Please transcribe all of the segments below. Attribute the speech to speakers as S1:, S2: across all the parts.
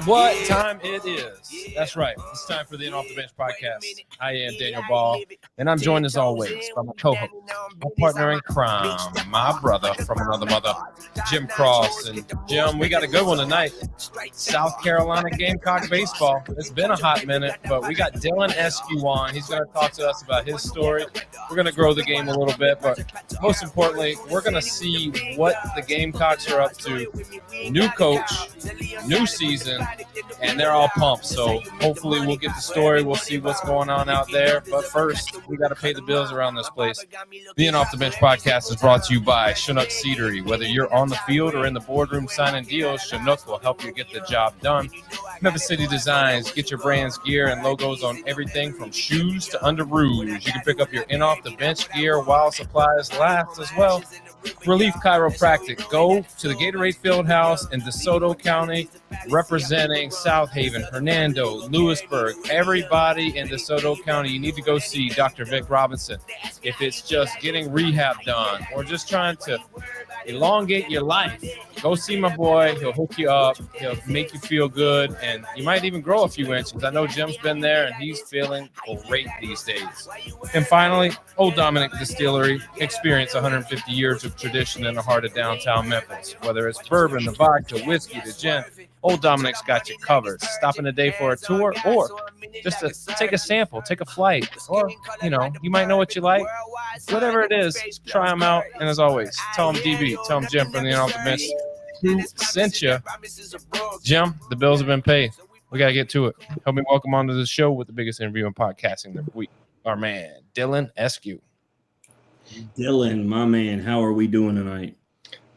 S1: what time it is. That's right. It's time for the In Off the Bench podcast. I am Daniel Ball, and I'm joined as always by my co-host, my partner in crime, my brother from another mother, Jim Cross. And Jim, we got a good one tonight. South Carolina Gamecock baseball. It's been a hot minute, but we got Dylan Eskew on. He's going to talk to us about his story. We're going to grow the game a little bit, but most importantly, we're going to see what the Gamecocks are up to. New coach, new season, and they're all pumped. So hopefully we'll get the story. We'll see what's going on out there. But first, we got to pay the bills around this place. The In Off the Bench podcast is brought to you by Chinook Seedery. Whether you're on the field or in the boardroom signing deals, Chinook will help you get the job done. Memphis City Designs. Get your brand's gear and logos on everything from shoes to underoos. You can pick up your In Off the Bench gear while supplies last as well. Relief Chiropractic. Go to the Gatorade Fieldhouse in DeSoto County, representing South Haven, Hernando, Lewisburg, everybody in DeSoto County. You need to go see Dr. Vic Robinson. If it's just getting rehab done or just trying to elongate your life, go see my boy. He'll hook you up. He'll make you feel good, and you might even grow a few inches. I know Jim's been there, and he's feeling great these days. And finally, Old Dominic Distillery. Experience 150 years of tradition in the heart of downtown Memphis. Whether it's bourbon, the vodka, whiskey, the gin, Old Dominic's got you covered. Stop in a day for a tour or just to take a sample, take a flight, or, you might know what you like. Whatever it is, try them out. And as always, tell them DB, tell them Jim from the In Off the Bench who sent you. Jim, the bills have been paid. We got to get to it. Help me welcome onto the show with the biggest interview in podcasting every week. Our man, Dylan Eskew.
S2: Dylan, my man, how are we doing tonight?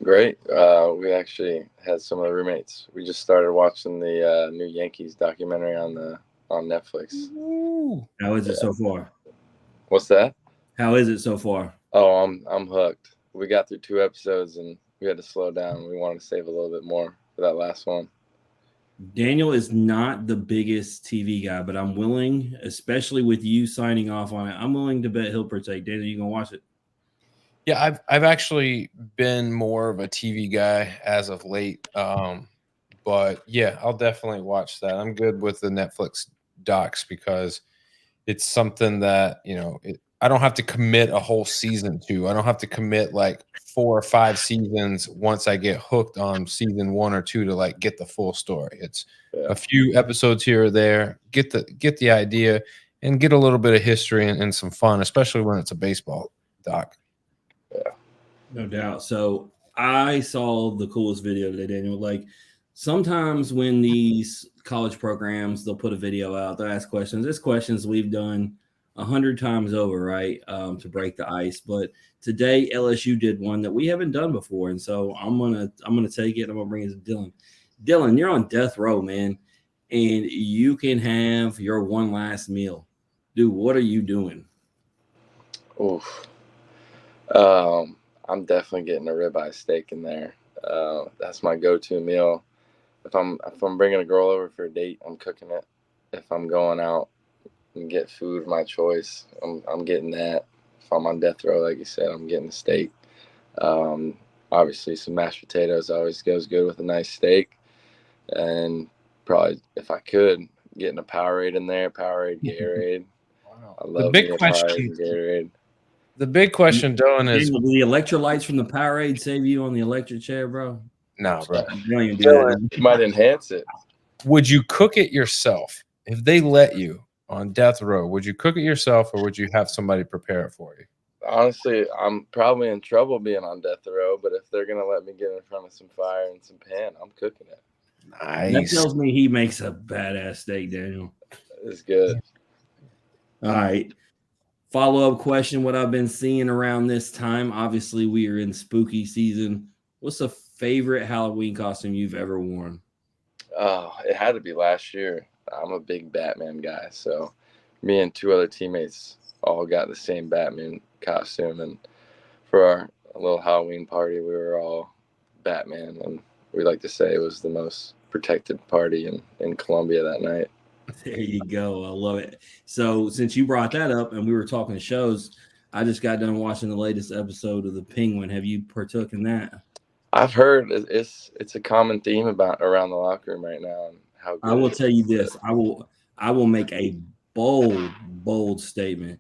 S3: Great. We actually had some of the roommates. We just started watching the new Yankees documentary on Netflix.
S2: Ooh. How is it so far?
S3: What's that?
S2: How is it so far?
S3: Oh, I'm hooked. We got through 2 episodes and we had to slow down. We wanted to save a little bit more for that last one.
S2: Daniel is not the biggest TV guy, but I'm willing, especially with you signing off on it, I'm willing to bet he'll partake. Daniel, you gonna watch it?
S1: Yeah, I've actually been more of a TV guy as of late. But yeah, I'll definitely watch that. I'm good with the Netflix docs because it's something that, I don't have to commit a whole season to. I don't have to commit like 4 or 5 seasons once I get hooked on season 1 or 2 to like get the full story. It's a few episodes here or there, get the idea and get a little bit of history and some fun, especially when it's a baseball doc.
S3: Yeah,
S2: no doubt. So I saw the coolest video today, Daniel. Like sometimes when these college programs, they'll put a video out, they'll ask questions. There's questions we've done 100 times over, right? To break the ice. But today LSU did one that we haven't done before. And so I'm gonna take it. I'm gonna bring it to Dylan. Dylan, you're on death row, man. And you can have your one last meal. Dude, what are you doing?
S3: Oof. I'm definitely getting a ribeye steak in there. That's my go-to meal. If I'm bringing a girl over for a date, I'm cooking it. If I'm going out and get food of my choice, I'm getting that. If I'm on death row, like you said, I'm getting a steak. Obviously, some mashed potatoes always goes good with a nice steak. And probably, if I could, getting a Powerade in there, Powerade, Gatorade.
S1: Wow.
S3: I love
S1: the big
S3: Powerade, Gatorade.
S1: The big question, Dylan, is
S2: do the electrolytes from the Powerade save you on the electric chair, bro?
S1: No, bro.
S2: You don't even do that.
S3: It might enhance it.
S1: Would you cook it yourself? If they let you on death row, would you cook it yourself or would you have somebody prepare it for you?
S3: Honestly, I'm probably in trouble being on death row, but if they're going to let me get in front of some fire and some pan, I'm cooking it.
S1: Nice.
S2: That tells me he makes a badass steak, Daniel.
S3: It's good.
S2: All right. Follow-up question, what I've been seeing around this time. Obviously, we are in spooky season. What's the favorite Halloween costume you've ever worn?
S3: Oh, it had to be last year. I'm a big Batman guy, so me and 2 other teammates all got the same Batman costume, and for our little Halloween party, we were all Batman, and we like to say it was the most protected party in Columbia that night.
S2: There you go. I love it. So since you brought that up and we were talking shows, I just got done watching the latest episode of The Penguin. Have you partook in that?
S3: I've heard it's a common theme around the locker room right now and how good
S2: I will
S3: it
S2: tell you
S3: is.
S2: this. I will make a bold statement.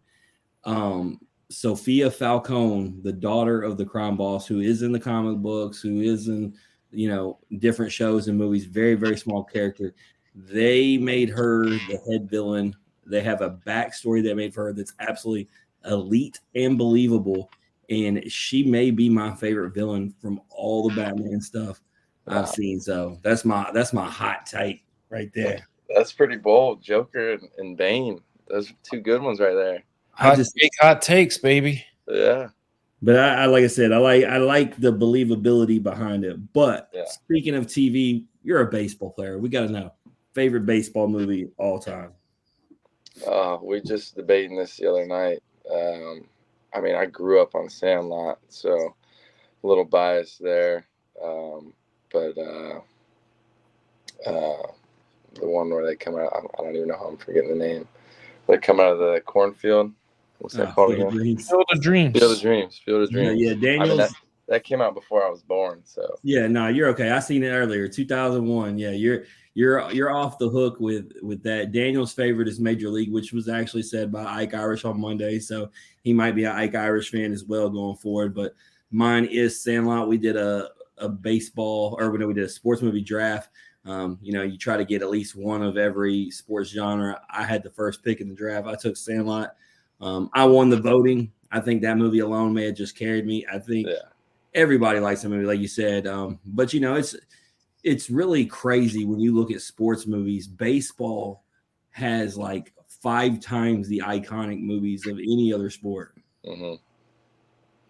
S2: Sophia Falcone, the daughter of the crime boss, who is in the comic books, who is in, different shows and movies, very, very small character. They made her the head villain. They have a backstory they made for her that's absolutely elite and believable. And she may be my favorite villain from all the Batman stuff I've seen. So that's my hot take right there.
S3: That's pretty bold. Joker and Bane. Those are two good ones right there.
S1: Hot takes, baby.
S3: Yeah.
S2: But I like I said, I like the believability behind it. But speaking of TV, you're a baseball player. We got to know favorite baseball movie all time.
S3: We just debating this the other night. I mean, I grew up on Sandlot, so a little biased there. But the one where they come out, I don't even know how I'm forgetting the name. They come out of the cornfield. What's that called again?
S1: Field of Dreams.
S3: Field of Dreams. Field of Dreams.
S2: Yeah, Daniel.
S3: I mean, that came out before I was born. So
S2: yeah, no, you're okay. I seen it earlier, 2001. Yeah, you're off the hook with that. Daniel's favorite is Major League, which was actually said by Ike Irish on Monday, so he might be an Ike Irish fan as well going forward. But mine is Sandlot. We did a baseball, or we did a sports movie draft. You try to get at least one of every sports genre. I had the first pick in the draft. I took Sandlot. I won the voting. I think that movie alone may have just carried me. I think everybody likes the movie, like you said. But it's really crazy when you look at sports movies. Baseball has like 5 times the iconic movies of any other sport.
S3: Mm-hmm.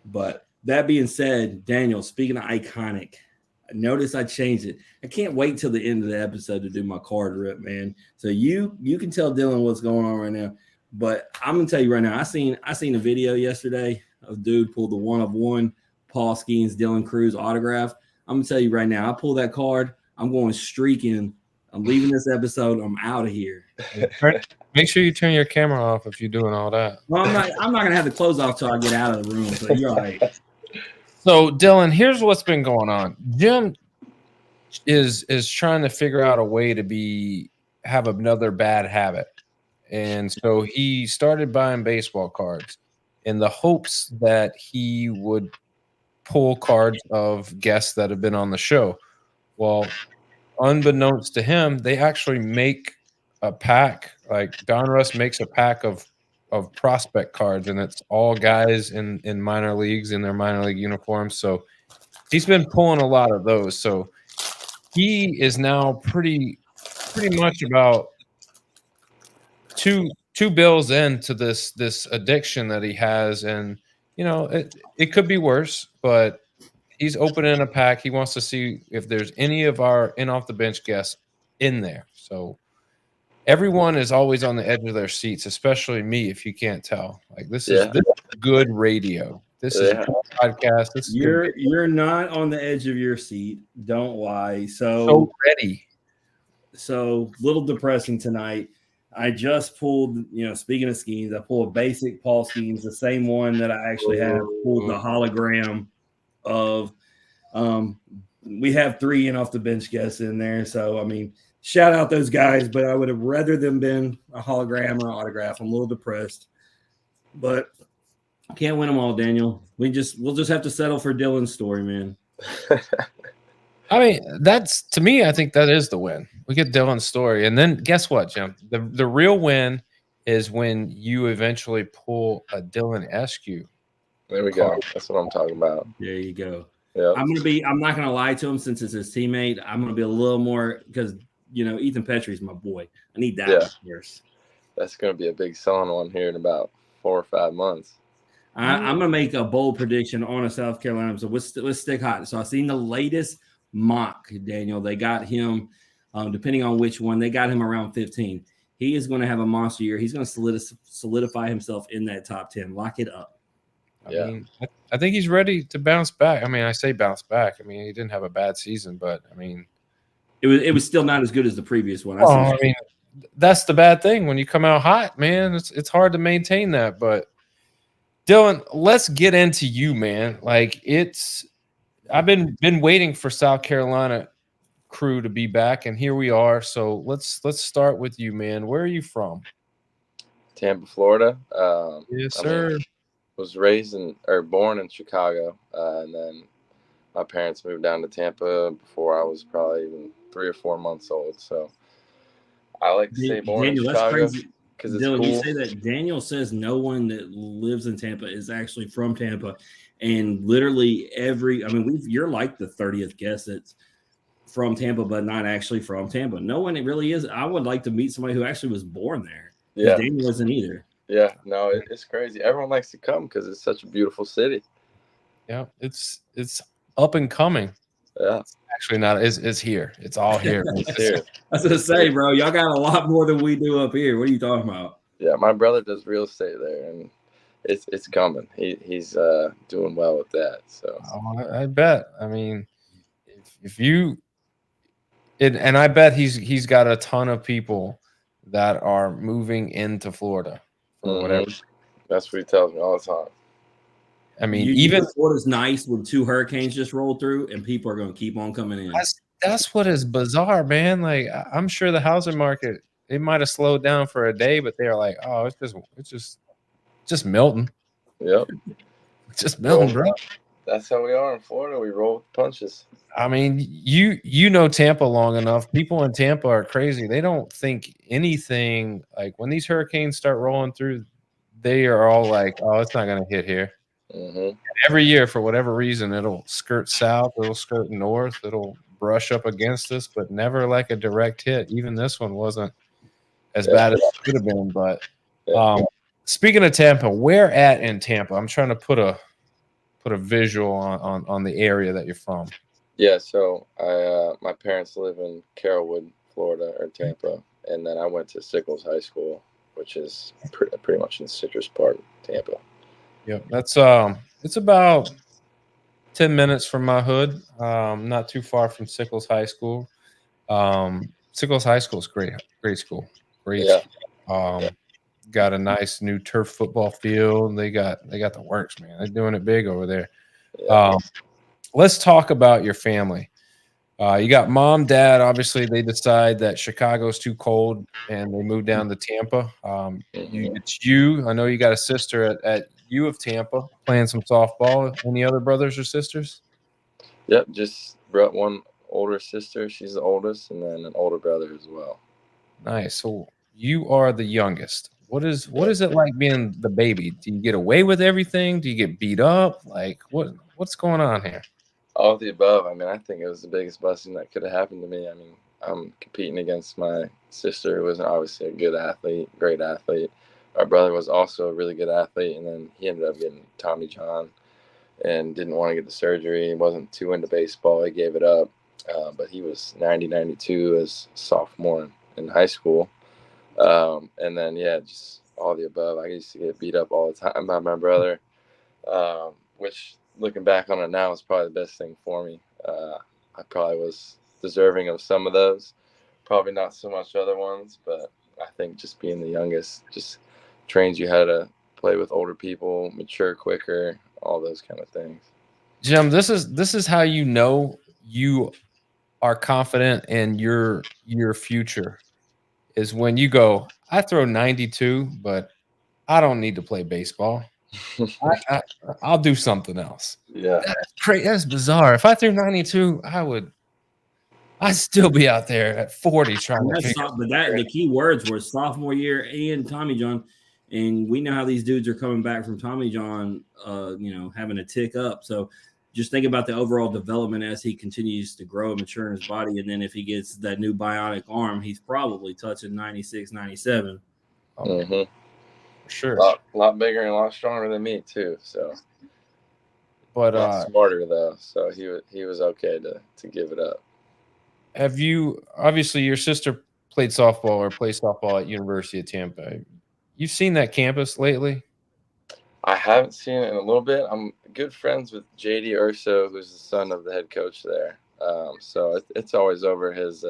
S2: But that being said, Daniel, speaking of iconic, notice I changed it. I can't wait till the end of the episode to do my card rip, man. So you can tell Dylan what's going on right now. But I'm gonna tell you right now, I seen a video yesterday of dude pulled the 1-of-1 Paul Skeens Dylan Cruz autograph. I'm gonna tell you right now, I pull that card, I'm going streaking. I'm leaving this episode. I'm out of here.
S1: Make sure you turn your camera off if you're doing all that.
S2: Well, I'm not gonna have the clothes off till I get out of the room. So you're all right.
S1: So Dylan, here's what's been going on. Jim is trying to figure out a way to have another bad habit. And so he started buying baseball cards in the hopes that he would pull cards of guests that have been on the show. Well, unbeknownst to him, they actually make a pack. Like Don Russ makes a pack of prospect cards, and it's all guys in minor leagues in their minor league uniforms. So he's been pulling a lot of those. So he is now pretty much about two bills into this addiction that he has, and it could be worse, but he's opening a pack. He wants to see if there's any of our in off the bench guests in there. So everyone is always on the edge of their seats, especially me. If you can't tell, like this is good radio. This is a good podcast.
S2: You're not on the edge of your seat. Don't lie.
S1: So ready.
S2: So little depressing tonight. I just pulled, speaking of Skeens, I pulled a basic Paul Skeens, the same one that I actually have. Pulled the hologram of. We have 3 in off the bench guests in there, so I mean, shout out those guys. But I would have rather them been a hologram or an autograph. I'm a little depressed, but can't win them all, Daniel. We'll just have to settle for Dylan's story, man.
S1: I mean, to me, I think that is the win. We get Dylan's story. And then guess what, Jim? The real win is when you eventually pull a Dylan Eskew.
S3: There we go. That's what I'm talking about.
S2: There you go.
S3: Yeah.
S2: I'm not going to lie to him since it's his teammate. I'm going to be a little more because, Ethan Petrie's my boy. I need that one first.
S3: That's going to be a big selling one here in about 4 or 5 months.
S2: I'm going to make a bold prediction on a South Carolina. So let's stick hot. So I've seen the latest mock, Daniel. They got him, depending on which one, they got him around 15. He is going to have a monster year. He's going to solidify himself in that top 10. Lock it up.
S1: I mean, I think he's ready to bounce back. I mean, I say bounce back. I mean, he didn't have a bad season, but I mean,
S2: it was still not as good as the previous one.
S1: I mean, that's the bad thing. When you come out hot, man, it's hard to maintain that. But Dylan, let's get into you, man. Like I've been waiting for South Carolina crew to be back, and here we are. So let's start with you, man. Where are you from?
S3: Tampa, Florida.
S1: Yes,
S3: I mean,
S1: sir.
S3: was raised or born in Chicago, and then my parents moved down to Tampa before I was probably even 3 or 4 months old. So I like to say born in
S2: Daniel, that's
S3: Chicago
S2: crazy.
S3: because it's
S2: Dylan, you
S3: cool.
S2: say that Daniel says no one that lives in Tampa is actually from Tampa, and literally you're like the 30th guest that's from Tampa, but not actually from Tampa. No one it really is. I would like to meet somebody who actually was born there because
S3: Yeah,
S2: Daniel isn't either.
S3: yeah. No, it's crazy. Everyone likes to come because it's such a beautiful city.
S1: Yeah, it's up and coming.
S3: Yeah,
S1: Actually, not. It's here. It's all here.
S3: it's here.
S2: I was gonna say, bro, y'all got a lot more than we do up here. What are you talking about?
S3: Yeah, my brother does real estate there, and it's coming. He's doing well with that. So
S1: Oh, I bet. I mean, if you and I bet he's got a ton of people that are moving into Florida for whatever.
S3: that's what he tells me all the time.
S1: I mean,
S2: You
S1: even
S2: know Florida's nice when 2 hurricanes just rolled through, and people are going to keep on coming in.
S1: that's what is bizarre, man. Like I'm sure the housing market it might have slowed down for a day, but they're like, oh, it's just Milton,
S3: Yep.
S1: it's just Milton, bro.
S3: That's how we are in Florida. We roll with punches.
S1: I mean, you know Tampa long enough. People in Tampa are crazy. They don't think anything like when these hurricanes start rolling through, they are all like, "Oh, it's not going to hit here."
S3: Mm-hmm.
S1: Every year, for whatever reason, it'll skirt south, it'll skirt north, it'll brush up against us, but never like a direct hit. Even this one wasn't as
S3: Yeah.
S1: bad as it could have been. But
S3: Yeah.
S1: speaking of Tampa, where at in Tampa? I'm trying to put a visual on the area that you're from.
S3: Yeah. So my parents live in Carrollwood, Florida, or Tampa, and then I went to Sickles High School, which is pretty much in Citrus Park, Tampa.
S1: Yep, that's it's about 10 minutes from my hood. Not too far from Sickles High School. Sickles High School is great school. Great
S3: Yeah.
S1: school. Got a nice new turf football field. They got the works, man. They're doing it big over there.
S3: Yeah.
S1: Let's talk about your family. You got mom, dad. Obviously, they decide that Chicago's too cold, and they move down to Tampa. It's you. I know you got a sister at U of Tampa playing some softball. Any other brothers or sisters?
S3: Yep. Just brought one older sister. She's the oldest, and then an older brother as well.
S1: Nice. So you are the youngest. What is it like being the baby? Do you get away with everything? Do you get beat up? Like what's going on here?
S3: All of the above. I mean, I think it was the biggest blessing that could have happened to me. I mean, I'm competing against my sister, who was obviously a good athlete, great athlete. My brother was also a really good athlete, and then he ended up getting Tommy John and didn't want to get the surgery. He wasn't too into baseball. He gave it up. But he was 92 as sophomore in high school. And then, yeah, just all the above. I used to get beat up all the time by my brother, which looking back on it now is probably the best thing for me. I probably was deserving of some of those, probably not so much other ones, but I think just being the youngest just trains you how to play with older people, mature quicker, all those kind of things.
S1: Jim, this is how you know you are confident in your future is when you go, I throw 92, but I don't need to play baseball. I'll do something else.
S3: Yeah.
S1: That's crazy. That's bizarre. If I threw 92, I'd still be out there at 40 trying to figure
S2: But the key words were sophomore year and Tommy John, and we know how these dudes are coming back from Tommy John, having a tick up. So just think about the overall development as he continues to grow and mature in his body, and then if he gets that new bionic arm, he's probably touching 96, 97.
S3: Mm-hmm.
S1: For sure.
S3: A lot bigger and a lot stronger than me too. So,
S1: but
S3: a lot smarter though. So he was okay to give it up.
S1: Have you obviously your sister played softball or plays softball at University of Tampa? You've seen that campus lately?
S3: I haven't seen it in a little bit. I'm good friends with JD Urso, who's the son of the head coach there. So it's always over his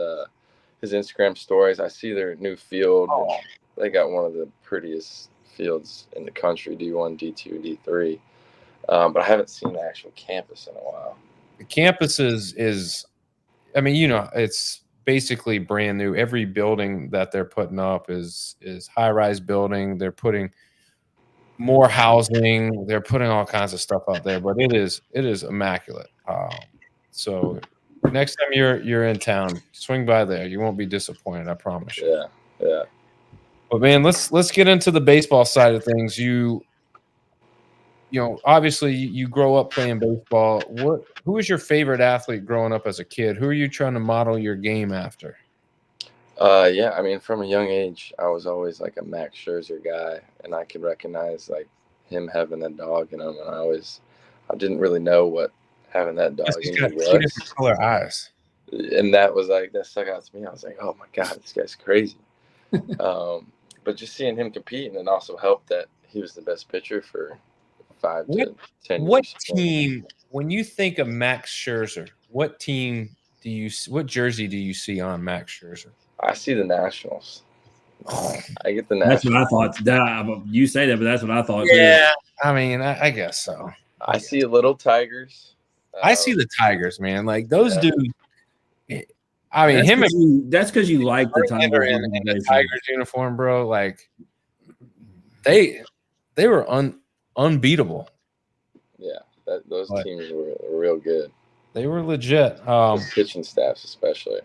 S3: Instagram stories. I see their new field.
S1: Oh.
S3: They got one of the prettiest fields in the country, D1, D2, D3. But I haven't seen the actual campus in a while.
S1: The campus is I mean, it's basically brand new. Every building that they're putting up is high-rise building. They're putting more housing. They're putting all kinds of stuff out there, but it is immaculate. So next time you're in town, swing by there. You won't be disappointed, I promise you.
S3: Yeah, yeah.
S1: But man, let's get into the baseball side of things. Obviously you grow up playing baseball. Who was your favorite athlete growing up as a kid? Who are you trying to model your game after?
S3: Yeah, I mean, from a young age, I was always like a Max Scherzer guy, and I could recognize like him having that dog in him, and I didn't really know what having that
S1: Plus,
S3: dog
S1: he's
S3: in
S1: got
S3: you
S1: two different
S3: was,
S1: color eyes.
S3: and that stuck out to me. I was like, oh my god, this guy's crazy. But just seeing him compete, and then also helped that he was the best pitcher for 5
S1: What
S3: to 10
S1: what
S3: years.
S1: team, when you think of Max Scherzer, what jersey do you see on Max Scherzer?
S3: I see the Nationals. I get the
S2: That's what I
S3: Nationals.
S2: thought. You say that, but that's what I thought too.
S1: Yeah, I mean, I guess so.
S3: I see a little Tigers.
S1: I see the Tigers, man. Like those
S3: Yeah.
S1: dudes. I mean, him and
S2: That's because you like the
S1: Verlander
S2: Tigers
S1: in the
S2: organization.
S1: Tigers uniform, bro. Like they were unbeatable.
S3: Yeah, those
S1: But
S3: teams were real good.
S1: they were legit.
S3: The pitching staffs, especially.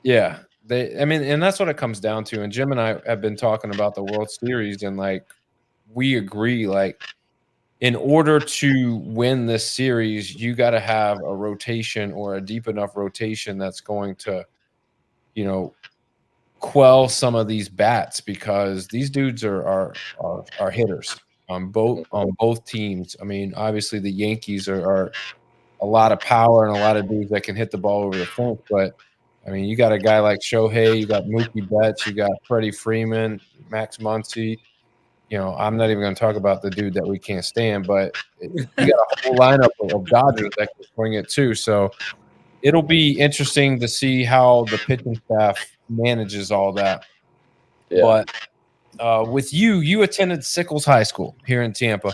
S1: Yeah, I mean, and that's what it comes down to. And Jim and I have been talking about the World Series, and like we agree, like in order to win this series, you got to have a rotation or a deep enough rotation that's going to, quell some of these bats, because these dudes are hitters on both teams. I mean, obviously the Yankees are a lot of power and a lot of dudes that can hit the ball over the fence, but I mean, you got a guy like Shohei, you got Mookie Betts, you got Freddie Freeman, Max Muncy. I'm not even going to talk about the dude that we can't stand, but you got a whole lineup of Dodgers that can swing it too. So it'll be interesting to see how the pitching staff manages all that.
S3: Yeah.
S1: But with you attended Sickles High School here in Tampa.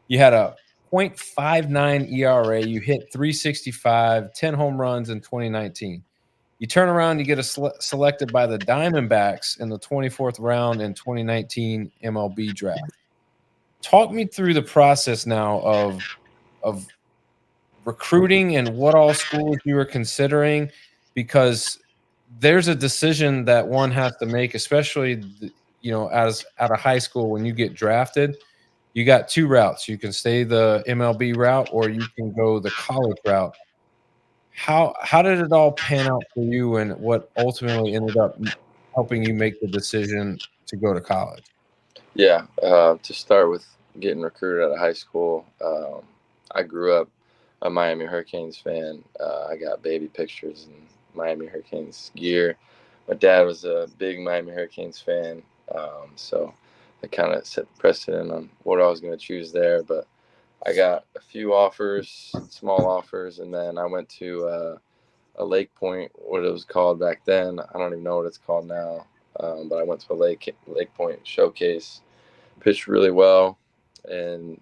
S1: You had a .59 ERA. You hit 365, 10 home runs in 2019. You turn around, you get selected by the Diamondbacks in the 24th round in 2019 MLB draft. Talk me through the process now of recruiting and what all schools you were considering, because there's a decision that one has to make, especially as out of high school. When you get drafted, you got two routes. You can stay the MLB route, or you can go the college route. How did it all pan out for you, and what ultimately ended up helping you make the decision to go to college?
S3: Yeah. To start with, getting recruited out of high school, I grew up a Miami Hurricanes fan. I got baby pictures and Miami Hurricanes gear. My dad was a big Miami Hurricanes fan, so it kind of set the precedent on what I was going to choose there. But I got a few offers, small offers, and then I went to a Lake Point, what it was called back then. I don't even know what it's called now, but I went to a Lake Point showcase, pitched really well, and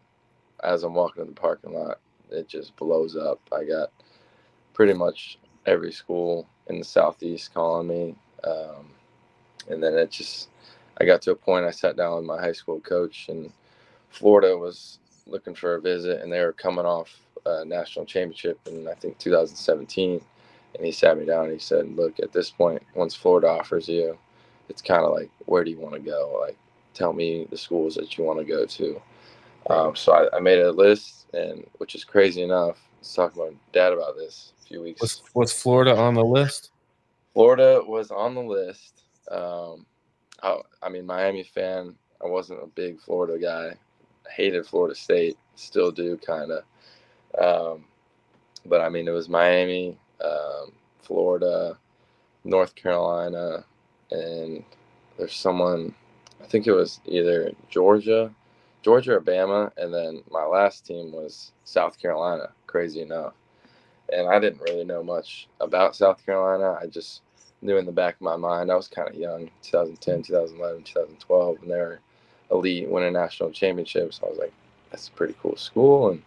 S3: as I'm walking in the parking lot, it just blows up. I got pretty much every school in the Southeast calling me, and then I got to a point. I sat down with my high school coach, and Florida was looking for a visit, and they were coming off a national championship in, I think, 2017. And he sat me down and he said, look, at this point, once Florida offers you, it's kind of like, where do you want to go? Like, tell me the schools that you want to go to. So I made a list, and which is crazy enough. I was talking to my dad about this a few weeks.
S1: Was Florida on the list?
S3: Florida was on the list. I mean, Miami fan. I wasn't a big Florida guy. I hated Florida State. Still do, kind of. But, I mean, it was Miami, Florida, North Carolina, and there's someone, I think it was either Georgia or Bama, and then my last team was South Carolina, crazy enough. And I didn't really know much about South Carolina. I just knew in the back of my mind, I was kind of young, 2010, 2011, 2012, and they were elite, winning national championships. I was like, that's a pretty cool school, and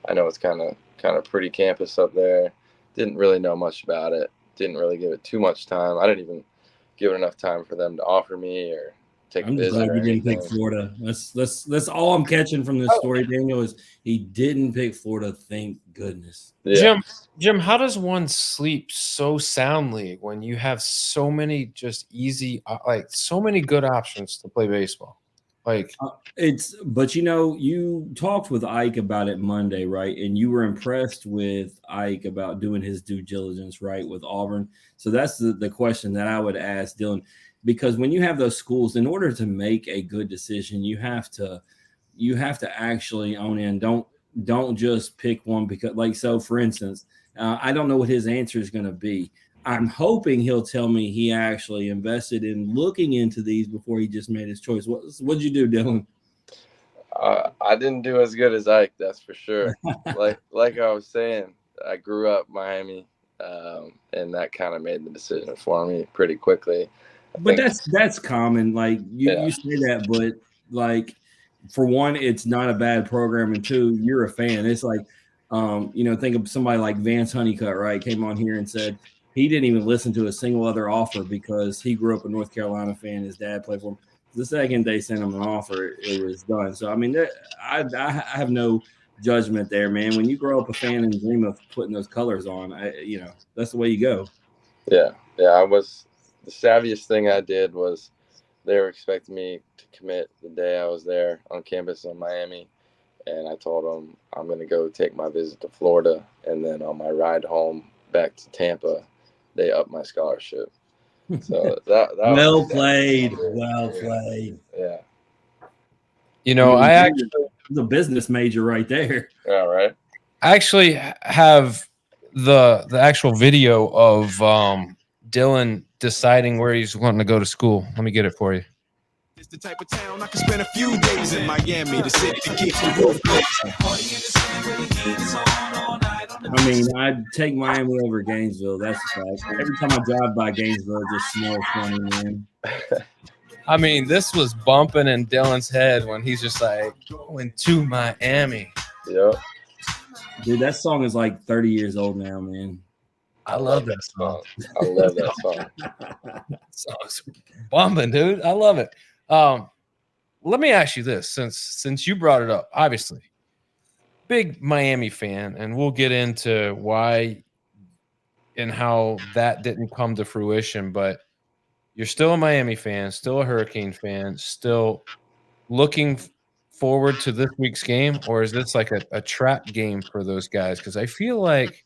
S3: I know it's kind of kind of pretty campus up there. Didn't really know much about it. Didn't really give it too much time. I didn't even give it enough time for them to offer me or take a
S2: I'm just
S3: visit
S2: glad
S3: or
S2: you didn't
S3: anything.
S2: pick Florida. That's all I'm catching from this story, Daniel, is he didn't pick Florida. Thank goodness.
S3: Yeah.
S1: Jim, how does one sleep so soundly when you have so many just easy, like so many good options to play baseball? Like
S2: But you talked with Ike about it Monday, right? And you were impressed with Ike about doing his due diligence, right, with Auburn. So that's the question that I would ask Dylan, because when you have those schools, in order to make a good decision, you have to actually own in. Don't just pick one because, like, so for instance, I don't know what his answer is going to be. I'm hoping he'll tell me he actually invested in looking into these before he just made his choice. What'd you do, Dylan?
S3: I didn't do as good as Ike, that's for sure. like I was saying, I grew up Miami, and that kind of made the decision for me pretty quickly.
S2: But that's common. Like you say that, but like for one, it's not a bad program, and two, you're a fan. It's like think of somebody like Vance Honeycutt, right? Came on here and said he didn't even listen to a single other offer because he grew up a North Carolina fan. His dad played for him. The second they sent him an offer, it was done. So I mean, I have no judgment there, man. When you grow up a fan and dream of putting those colors on, that's the way you go.
S3: Yeah. I was the savviest thing I did was they were expecting me to commit the day I was there on campus in Miami. And I told them I'm going to go take my visit to Florida. And then on my ride home back to Tampa, they upped my scholarship. So that
S2: well
S3: was
S2: played. Well played.
S3: Yeah.
S1: I actually
S2: was a business major right there.
S3: All right.
S1: I actually have the actual video of Dylan deciding where he's wanting to go to school. Let me get it for you.
S4: It's the type of town I can spend a few days in Miami, the city that keeps the roof blazing.
S2: I mean, I'd take Miami over Gainesville. That's a fact. Every time I drive by Gainesville, it just smells funny, man.
S1: I mean, this was bumping in Dylan's head when he's just like, going to Miami.
S3: Yep.
S2: Dude, that song is like 30 years old now, man.
S1: I love that song.
S3: I love that song.
S1: That song's bumping, dude. I love it. Let me ask you this, since you brought it up, obviously, big Miami fan, and we'll get into why and how that didn't come to fruition, but you're still a Miami fan, still a Hurricane fan, still looking forward to this week's game, or is this like a trap game for those guys? Because I feel like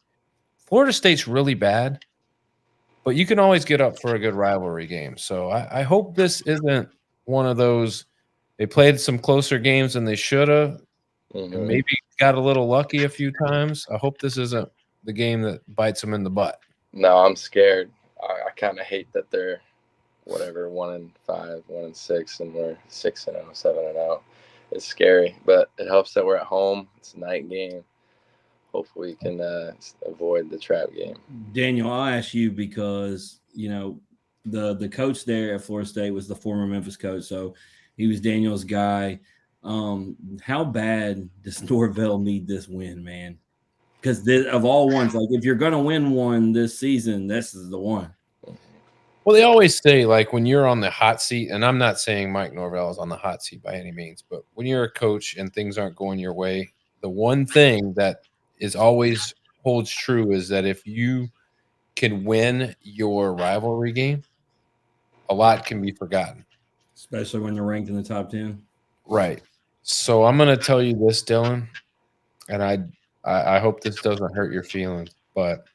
S1: Florida State's really bad, but you can always get up for a good rivalry game. So I hope this isn't one of those. They played some closer games than they should have. And maybe got a little lucky a few times. I hope this isn't the game that bites them in the butt.
S3: No, I'm scared. I kind of hate that they're 1-5, 1-6, and we're 6-0, 7-0. It's scary, but it helps that we're at home. It's a night game. Hopefully, we can avoid the trap game.
S2: Daniel, I'll ask you because the coach there at Florida State was the former Memphis coach, so he was Daniel's guy. How bad does Norvell need this win, man? Because of all ones, like if you're gonna win one this season, this is the one.
S1: Well, they always say, like, when you're on the hot seat, and I'm not saying Mike Norvell is on the hot seat by any means, but when you're a coach and things aren't going your way, the one thing that is always holds true is that if you can win your rivalry game, a lot can be forgotten.
S2: Especially when they're ranked in the top 10.
S1: Right. So I'm going to tell you this, Dylan, and I hope this doesn't hurt your feelings, but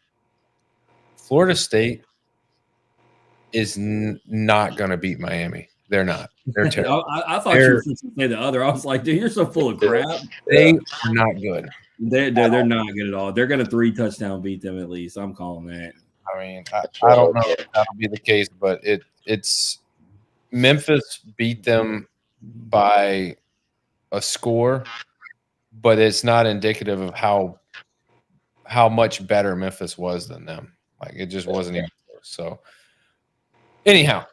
S1: Florida State is not going to beat Miami. They're not. They're terrible.
S2: I thought you were going to say the other. I was like, dude, you're so full of crap.
S1: They are not good.
S2: They're not good at all. They're going to 3-touchdown beat them at least. I'm calling that.
S1: I mean, I don't know if that'll be the case, but it's Memphis beat them by a score, but it's not indicative of how much better Memphis was than them. Like, it just wasn't even close. So anyhow,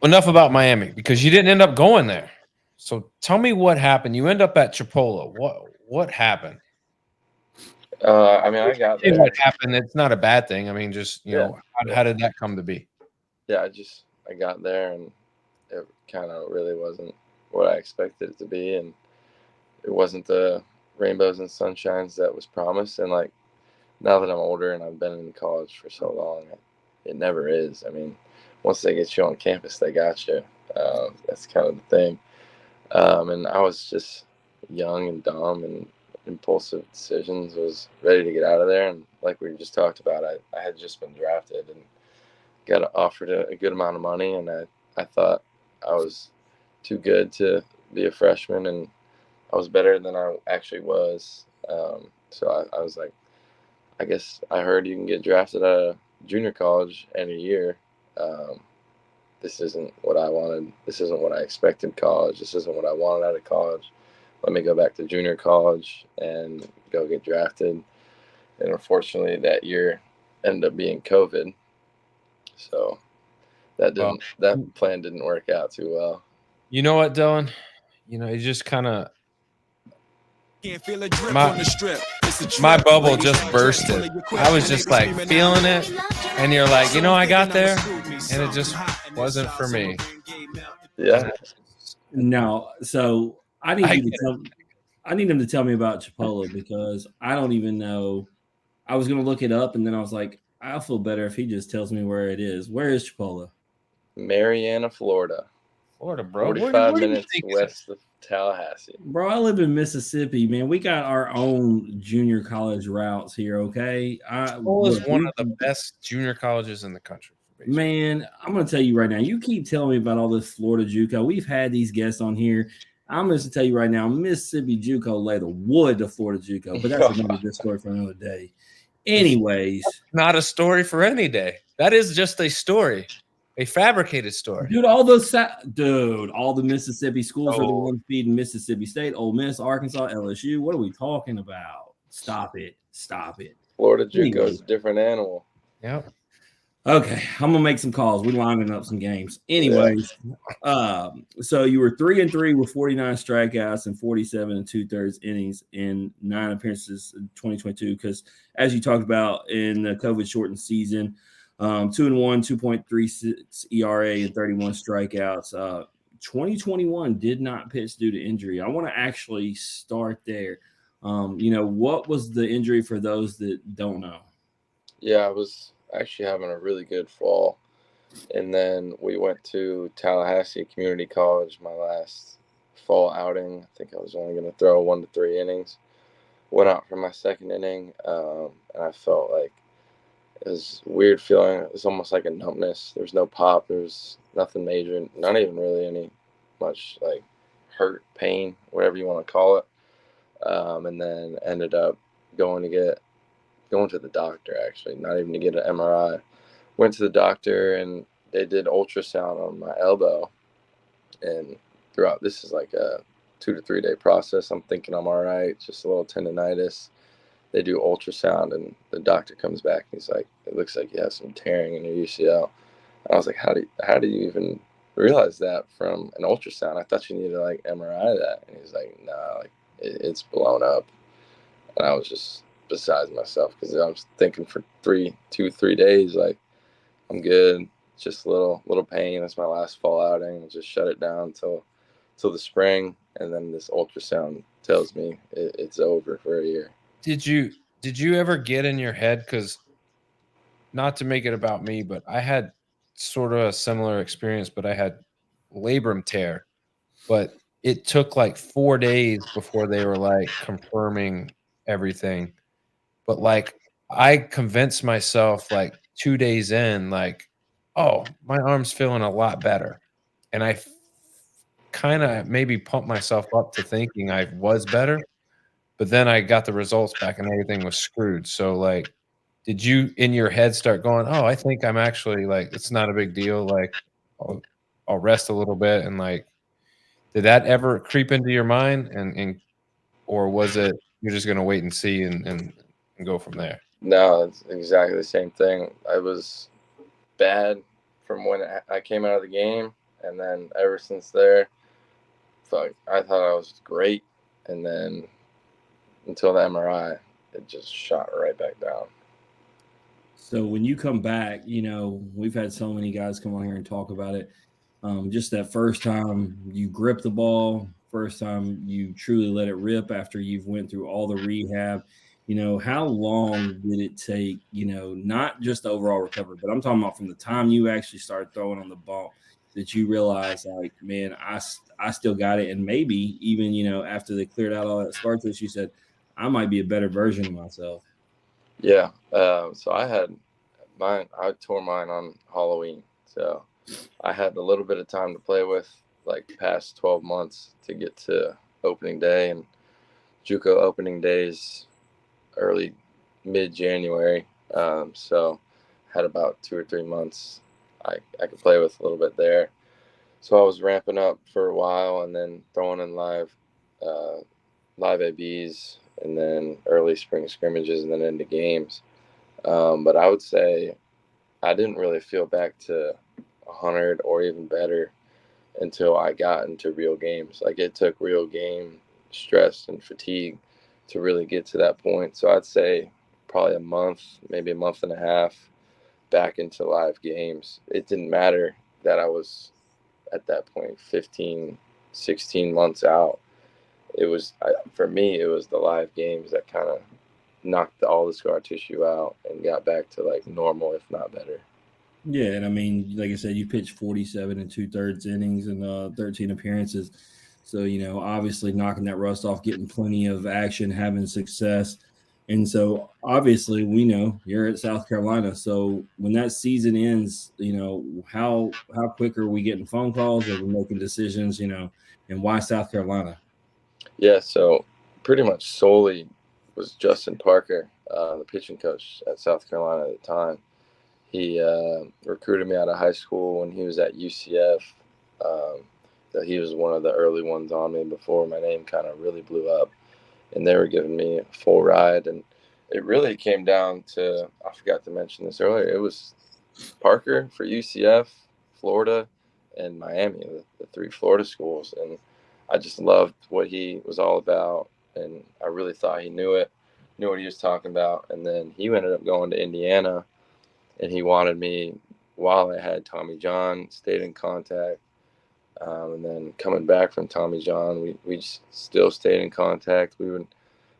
S1: enough about Miami because you didn't end up going there. So tell me what happened. You end up at Chipola. What happened?
S3: I mean, I got
S1: Hey,
S3: there.
S1: what happened? It's not a bad thing. I mean, just
S3: Yeah,
S1: how did that come to be?
S3: Yeah, I got there and it kind of really wasn't what I expected it to be, and it wasn't the rainbows and sunshines that was promised. And like now that I'm older and I've been in college for so long, it never is. I mean, once they get you on campus, they got you. That's kind of the thing. And I was just young and dumb and impulsive decisions. Was ready to get out of there, and like we just talked about, I had just been drafted and got offered a good amount of money, and I thought I was too good to be a freshman, and I was better than I actually was. So I was like, I guess I heard you can get drafted out of junior college in a year. Um, this isn't what I wanted. This isn't what I expected college. This isn't what I wanted out of college. Let me go back to junior college and go get drafted. And unfortunately, that year ended up being COVID. So
S1: Well,
S3: that plan didn't work out too well.
S1: you know what, Dylan? It just kind of my bubble just bursted. I was just like feeling it, and you're like, I got there, and it just wasn't for me.
S3: Yeah.
S2: No, so I need him to tell me about Chipola because I don't even know. I was gonna look it up, and then I was like, I'll feel better if he just tells me where it is. Where is Chipola?
S3: Marianna, Florida.
S1: Florida, bro.
S3: 45 minutes west of Tallahassee.
S2: Bro, I live in Mississippi, man. We got our own junior college routes here, okay?
S1: Chipola is one of the best junior colleges in the country.
S2: Man, I'm going to tell you right now, you keep telling me about all this Florida JUCO. We've had these guests on here. I'm going to tell you right now, Mississippi JUCO lay the wood to Florida JUCO, but that's another good story for another day. Anyways.
S1: Not a story for any day. That is just a story. A fabricated story.
S2: Dude, all the Mississippi schools are the ones feeding Mississippi State, Ole Miss, Arkansas, LSU. What are we talking about? Stop it.
S3: Florida JUCO is a different animal.
S1: Yep.
S2: Okay, I'm gonna make some calls. We're lining up some games. Anyways, so you were 3-3 with 49 strikeouts and 47 2/3 innings in 9 appearances in 2022. Because as you talked about in the COVID shortened season, 2-1, 2.36 ERA and 31 strikeouts. 2021 did not pitch due to injury. I want to actually start there. What was the injury for those that don't know?
S3: Yeah, I was actually having a really good fall, and then we went to Tallahassee Community College my last fall outing. I think I was only going to throw 1 to 3 innings. Went out for my second inning, and I felt like it was a weird feeling. It was almost like a numbness. There was no pop. There was nothing major, not even really any much like hurt, pain, whatever you want to call it. And then ended up going to the doctor, actually, not even to get an MRI. Went to the doctor and they did ultrasound on my elbow. And throughout, this is like a 2 to 3 day process. I'm thinking I'm all right, just a little tendonitis. They do ultrasound and the doctor comes back and he's like, it looks like you have some tearing in your UCL. And I was like, how do you even realize that from an ultrasound? I thought you needed to like MRI that. And he's like, nah, like it's blown up. And I was just besides myself because I was thinking for 3 days, like I'm good. Just a little pain. That's my last fall outing. I just shut it down till the spring, and then this ultrasound tells me it's over for a year.
S1: Did you ever get in your head, because not to make it about me, but I had sort of a similar experience, but I had labrum tear, but it took like 4 days before they were like confirming everything. But like I convinced myself like 2 days in, like, oh, my arm's feeling a lot better. And I kind of maybe pumped myself up to thinking I was better. But then I got the results back and everything was screwed. So like, did you in your head start going, oh, I think I'm actually like, it's not a big deal. Like I'll rest a little bit. And like, did that ever creep into your mind? And or was it you're just going to wait and see and go from there?
S3: No, it's exactly the same thing. I was bad from when I came out of the game. And then ever since there, I thought I was great. And then until the MRI, it just shot right back down.
S2: So when you come back, we've had so many guys come on here and talk about it. Just that first time you grip the ball, first time you truly let it rip after you've went through all the rehab, how long did it take, not just the overall recovery, but I'm talking about from the time you actually started throwing on the bump that you realize, like, man, I still got it. And maybe even, after they cleared out all that scar tissue, you said, I might be a better version of myself.
S3: Yeah. So I tore mine on Halloween. So I had a little bit of time to play with, like past 12 months to get to opening day, and JUCO opening days early mid-January. So had about 2 or 3 months I could play with a little bit there. So I was ramping up for a while and then throwing in live ABs and then early spring scrimmages and then into games. But I would say I didn't really feel back to 100 or even better until I got into real games. Like, it took real game stress and fatigue to really get to that point. So I'd say probably a month, maybe a month and a half back into live games. It didn't matter that I was at that point 15, 16 months out. It was, for me, it was the live games that kind of knocked all the scar tissue out and got back to like normal, if not better.
S2: Yeah, and I mean, like I said, you pitched 47 and 2/3 innings and 13 appearances. So, obviously knocking that rust off, getting plenty of action, having success. And so obviously we know you're at South Carolina. So when that season ends, how quick are we getting phone calls? Are we making decisions, and why South Carolina?
S3: Yeah, so pretty much solely was Justin Parker, the pitching coach at South Carolina at the time. He recruited me out of high school when he was at UCF. So he was one of the early ones on me before my name kind of really blew up. And they were giving me a full ride. And it really came down to, I forgot to mention this earlier, it was Parker for UCF, Florida, and Miami, the 3 Florida schools. And I just loved what he was all about. And I really thought he knew what he was talking about. And then he ended up going to Indiana. And he wanted me while I had Tommy John, stayed in contact. And then coming back from Tommy John, we still stayed in contact. We would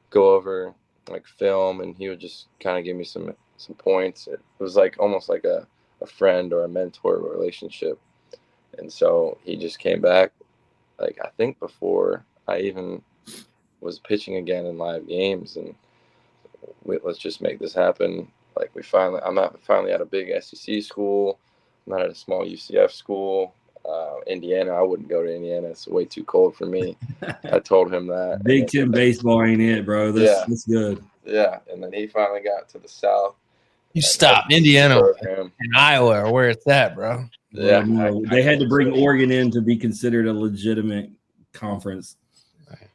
S3: go over like film, and he would just kind of give me some points. It was like almost like a friend or a mentor relationship. And so he just came back, like, I think before I even was pitching again in live games, and let's just make this happen. Like, I'm not finally at a big SEC school. I'm not at a small UCF school. Indiana, I wouldn't go to Indiana. It's way too cold for me. I told him that.
S2: Big Ten baseball ain't it, bro. That's good.
S3: Yeah, and then he finally got to the South.
S1: You stop. Indiana and Iowa are where it's at, bro.
S3: Yeah.
S2: No, they had to bring Oregon in to be considered a legitimate conference.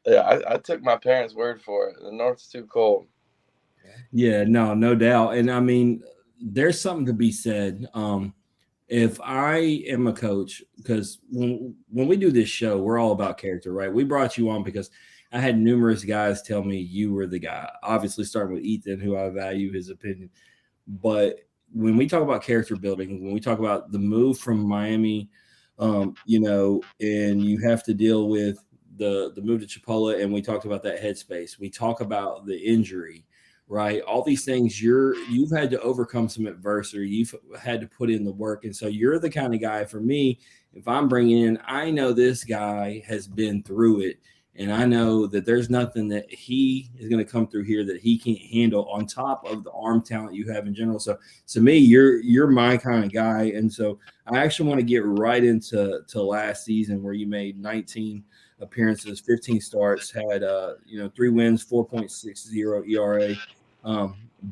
S3: Yeah, I took my parents' word for it. The North's too cold.
S2: Yeah, no doubt. And I mean, there's something to be said. If I am a coach, because when we do this show, we're all about character, right? We brought you on because I had numerous guys tell me you were the guy, obviously starting with Ethan, who I value his opinion. But when we talk about character building, when we talk about the move from Miami, and you have to deal with the move to Chipola, and we talked about that headspace. We talk about the injury, right? All these things you've had to overcome some adversity. You've had to put in the work. And so you're the kind of guy, for me, if I'm bringing in, I know this guy has been through it. And I know that there's nothing that he is going to come through here that he can't handle on top of the arm talent you have in general. So to me, you're my kind of guy. And so I actually want to get right into last season, where you made 19 appearances, 15 starts, had 3 wins, 4.60 ERA.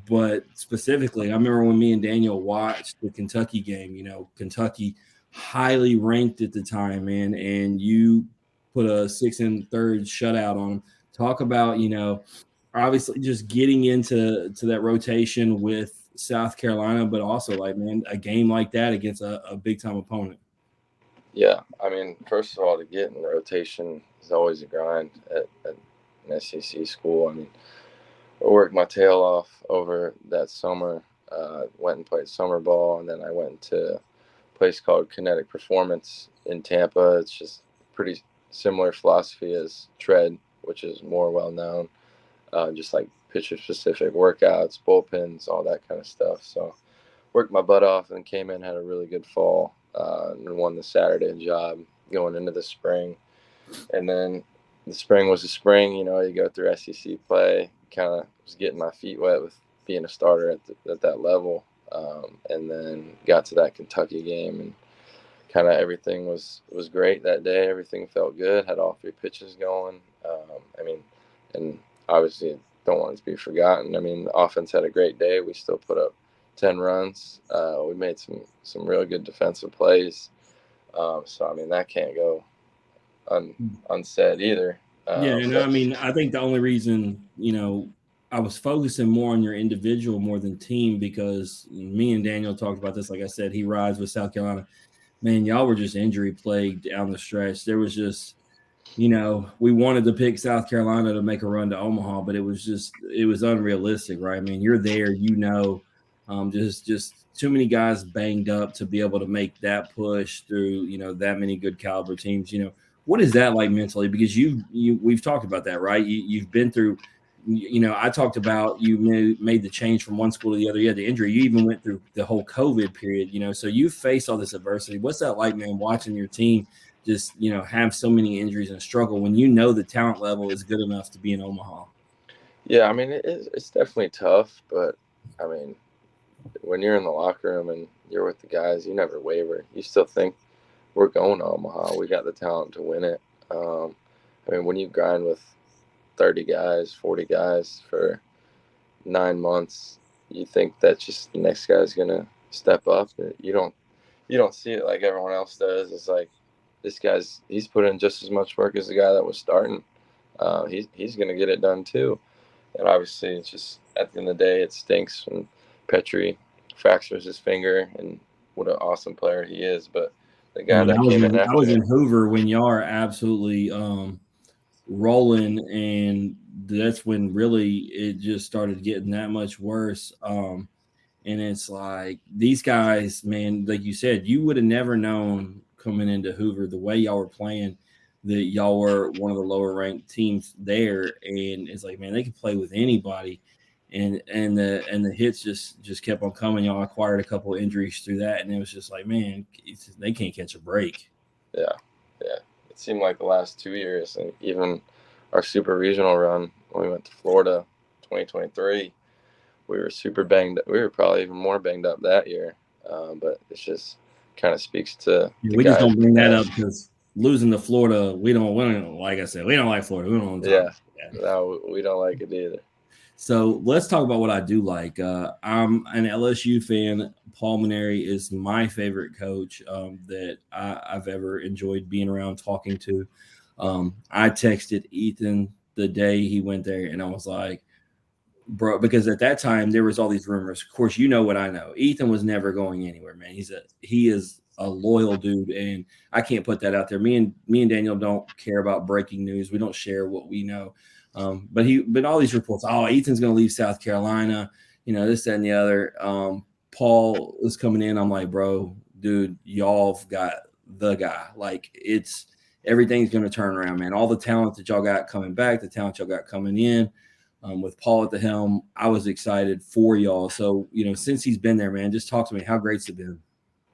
S2: But specifically, I remember when me and Daniel watched the Kentucky game, Kentucky highly ranked at the time, man, and you put a 6 1/3 shutout on them. Talk about, obviously just getting into that rotation with South Carolina, but also, like, man, a game like that against a big time opponent.
S3: Yeah, I mean, first of all, to get in rotation is always a grind at an SEC school. I mean, worked my tail off over that summer. Went and played summer ball, and then I went to a place called Kinetic Performance in Tampa. It's just pretty similar philosophy as Tread, which is more well known. Just like pitcher specific workouts, bullpens, all that kind of stuff. So worked my butt off and came in, had a really good fall, and won the Saturday job going into the spring. And then the spring was the spring, you go through SEC play, kind of was getting my feet wet with being a starter at that level. And then got to that Kentucky game, and kind of everything was great that day. Everything felt good, had all 3 pitches going. And obviously don't want it to be forgotten. The offense had a great day. We still put up 10 runs. We made some really good defensive plays. That can't go unsaid either.
S2: I think the only reason, I was focusing more on your individual more than team, because me and Daniel talked about this. Like I said, he rides with South Carolina. Man, y'all were just injury plagued down the stretch. There was just, we wanted to pick South Carolina to make a run to Omaha, but it was unrealistic, right? You're there, just too many guys banged up to be able to make that push through, that many good caliber teams. What is that like mentally? Because we've talked about that, right? You've been through, I talked about you made the change from one school to the other. You had the injury. You even went through the whole COVID period, so you faced all this adversity. What's that like, man, watching your team just, have so many injuries and struggle when the talent level is good enough to be in Omaha?
S3: Yeah, it's definitely tough, but when you're in the locker room and you're with the guys, you never waver. You still think we're going to Omaha. We got the talent to win it. When you grind with 30 guys, 40 guys for 9 months, you think that just the next guy's going to step up. You don't see it like everyone else does. It's like, he's put in just as much work as the guy that was starting. He's going to get it done too. And obviously it's just, at the end of the day, it stinks when Petrie fractures his finger, and what an awesome player he is. But the guy that came in after
S2: I was in Hoover when y'all are absolutely rolling, and that's when really it just started getting that much worse. And it's like, these guys, man, like you said, you would have never known coming into Hoover the way y'all were playing that y'all were one of the lower ranked teams there. And it's like, man, they can play with anybody. And the hits just kept on coming. Y'all acquired a couple of injuries through that, and it was just like, man, they can't catch a break.
S3: Yeah. It seemed like the last 2 years, and even our super regional run when we went to Florida, 2023, we were super banged up. We were probably even more banged up that year, but it's just kind of speaks to
S2: we just don't bring that up because losing to Florida, we don't. Like I said, we don't like Florida. We don't.
S3: No, we don't like it either.
S2: So let's talk about what I do like. I'm an LSU fan. Paul Maneri is my favorite coach that I've ever enjoyed being around, talking to. I texted Ethan the day he went there, and I was like, bro, because at that time there was all these rumors. Of course, you know what I know. Ethan was never going anywhere, man. He is a loyal dude, and I can't put that out there. Me and Daniel don't care about breaking news. We don't share what we know. But all these reports, Ethan's going to leave South Carolina, this, that, and the other. Paul was coming in. I'm like, bro, dude, y'all got the guy. Like, everything's going to turn around, man. All the talent that y'all got coming back, the talent y'all got coming in, with Paul at the helm, I was excited for y'all. So, since he's been there, man, just talk to me. How great's it been?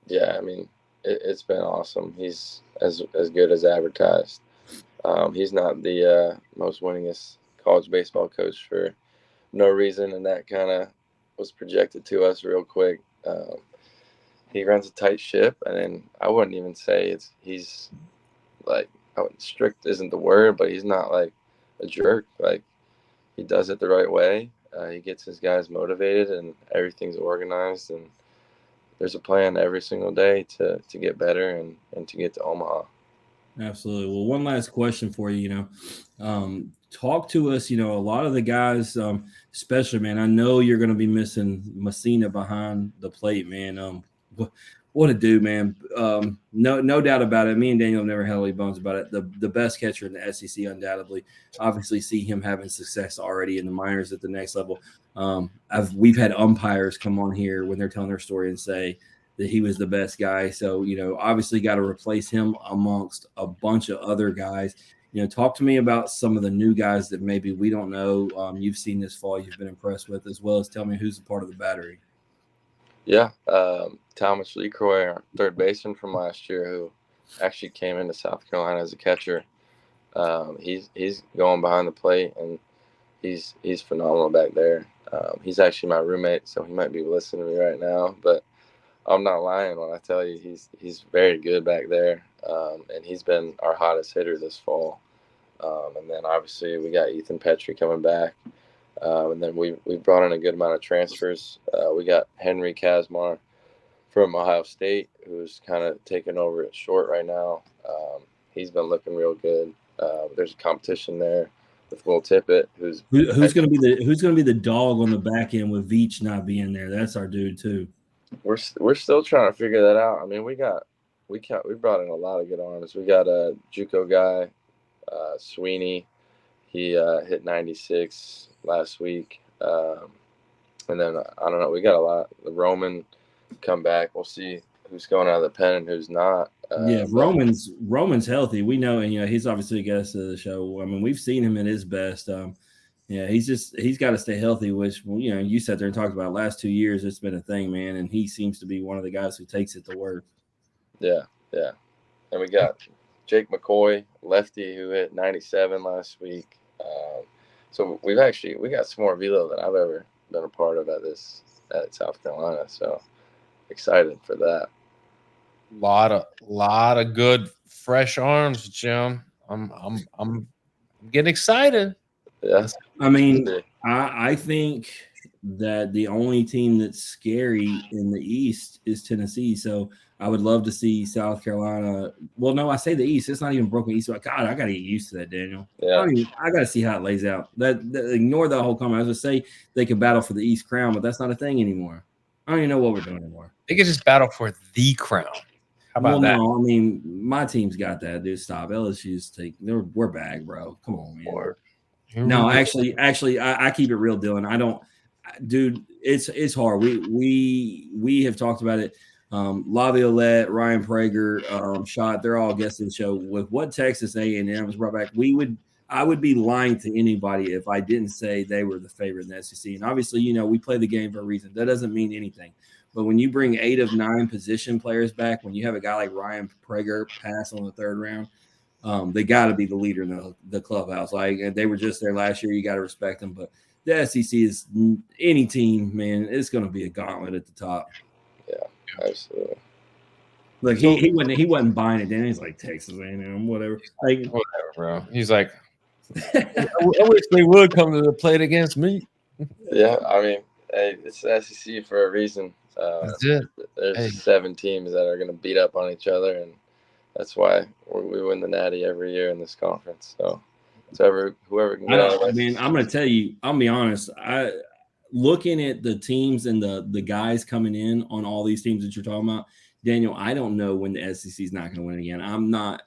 S3: Yeah, it's been awesome. He's as good as advertised. He's not the most winningest college baseball coach for no reason, and that kind of was projected to us real quick. He runs a tight ship, and I wouldn't even say he's like, strict isn't the word, but he's not like a jerk. Like, he does it the right way. He gets his guys motivated, and everything's organized, and there's a plan every single day to get better and to get to Omaha.
S2: Absolutely. Well, one last question for you, talk to us, a lot of the guys, especially, man, I know you're going to be missing Messina behind the plate, man. What a dude, man. No doubt about it. Me and Daniel have never had any bones about it. The best catcher in the SEC, undoubtedly. Obviously, see him having success already in the minors at the next level. We've had umpires come on here when they're telling their story and say that he was the best guy. So, obviously got to replace him amongst a bunch of other guys. Talk to me about some of the new guys that maybe we don't know. You've seen this fall, you've been impressed with, as well as tell me who's a part of the battery.
S3: Yeah, Thomas LeCroy, our third baseman from last year, who actually came into South Carolina as a catcher. He's going behind the plate, and he's phenomenal back there. He's actually my roommate, so he might be listening to me right now, but I'm not lying when I tell you he's very good back there, and he's been our hottest hitter this fall. And then obviously we got Ethan Petrie coming back. And then we brought in a good amount of transfers. We got Henry Kazmar from Ohio State, who's kind of taking over at short right now. He's been looking real good. There's a competition there with Will Tippett, who's
S2: going to be the dog on the back end with Veach not being there. That's our dude too.
S3: We're still trying to figure that out. I mean, we brought in a lot of good arms. We got a JUCO guy, Sweeney. He hit 96 last week. And then, I don't know, we got a lot. The Roman come back. We'll see who's going out of the pen and who's not.
S2: Roman's healthy. We know, and he's obviously a guest of the show. I mean, we've seen him at his best. He's got to stay healthy, which, you sat there and talked about last 2 years. It's been a thing, man. And he seems to be one of the guys who takes it to work.
S3: Yeah. And we got Jake McCoy, lefty, who hit 97 last week. So we got some more velo than I've ever been a part of at South Carolina. So excited for that.
S1: Lot of good fresh arms, Jim. I'm getting excited.
S3: Yeah.
S2: I mean, I think that the only team that's scary in the East is Tennessee. So I would love to see South Carolina. Well, no, I say the East. It's not even broken East. God, I got to get used to that, Daniel.
S3: Yeah.
S2: I got to see how it lays out. That ignore the whole comment. I was going to say they could battle for the East crown, but that's not a thing anymore. I don't even know what we're doing anymore.
S1: They could just battle for the crown. How about that?
S2: No, I mean, my team's got that, dude. Stop. LSU's we're back, bro. Come on, man. No, actually, I keep it real, Dylan. I don't, dude. It's hard. We have talked about it. Laviolette, Ryan Prager, Schott, they're all guests of the show. With what Texas A&M was brought back, I would be lying to anybody if I didn't say they were the favorite in the SEC. And obviously, we play the game for a reason. That doesn't mean anything. But when you bring 8 of 9 position players back, when you have a guy like Ryan Prager pass on the third round, they got to be the leader in the clubhouse. Like, they were just there last year. You got to respect them. But the SEC is any team, man. It's going to be a gauntlet at the top.
S3: Yeah, absolutely.
S2: Like he wasn't buying it. Then he's like Texas A&M, whatever. Like
S1: whatever, bro. He's like, I wish they would come to the plate against me.
S3: Yeah, I mean, hey, it's the SEC for a reason.
S1: That's it.
S3: There's 7 teams that are going to beat up on each other, and that's why we win the Natty every year in this conference. So whoever can get
S2: I mean, I'm going to tell you, I'll be honest. Looking at the teams and the guys coming in on all these teams that you're talking about, Daniel, I don't know when the SEC is not going to win again. I'm not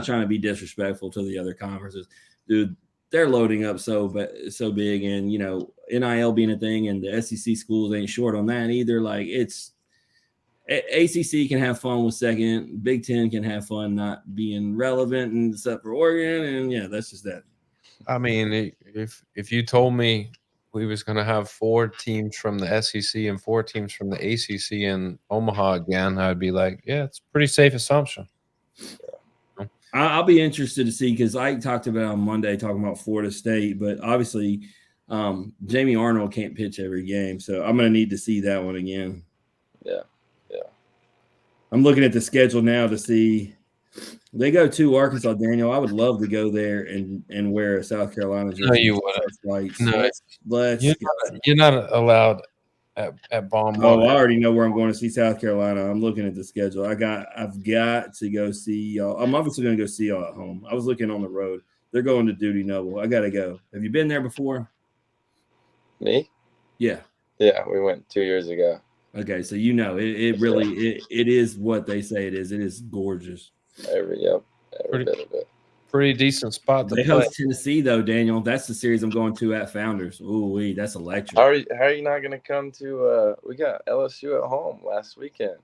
S2: trying to be disrespectful to the other conferences, dude. They're loading up so big, and NIL being a thing, and the SEC schools ain't short on that either. Like, it's ACC can have fun with second, Big Ten can have fun not being relevant, and except for Oregon, and yeah, that's just that.
S1: I mean, if you told me we was going to have 4 teams from the SEC and 4 teams from the ACC in Omaha again, I'd be like, yeah, it's a pretty safe assumption.
S2: I'll be interested to see, because I talked about on Monday talking about Florida State, but obviously Jamie Arnold can't pitch every game, so I'm going to need to see that one again.
S3: Yeah.
S2: I'm looking at the schedule now to see. They go to Arkansas, Daniel. I would love to go there and wear a South Carolina jersey.
S1: No, you wouldn't. No,
S2: let's
S1: you're not allowed at Baumgartner.
S2: Oh, I already know where I'm going to see South Carolina. I'm looking at the schedule. I've got to go see y'all. I'm obviously going to go see y'all at home. I was looking on the road. They're going to Duty Noble. I got to go. Have you been there before?
S3: Me?
S2: Yeah.
S3: Yeah, we went 2 years ago.
S2: Okay, so it really it is what they say it is. It is gorgeous.
S3: Every bit of it.
S1: Pretty decent spot to
S2: They
S1: play.
S2: host Tennessee though, Daniel. That's the series I'm going to at Founders. Ooh, that's electric.
S3: How are you not gonna come to? We got LSU at home last weekend.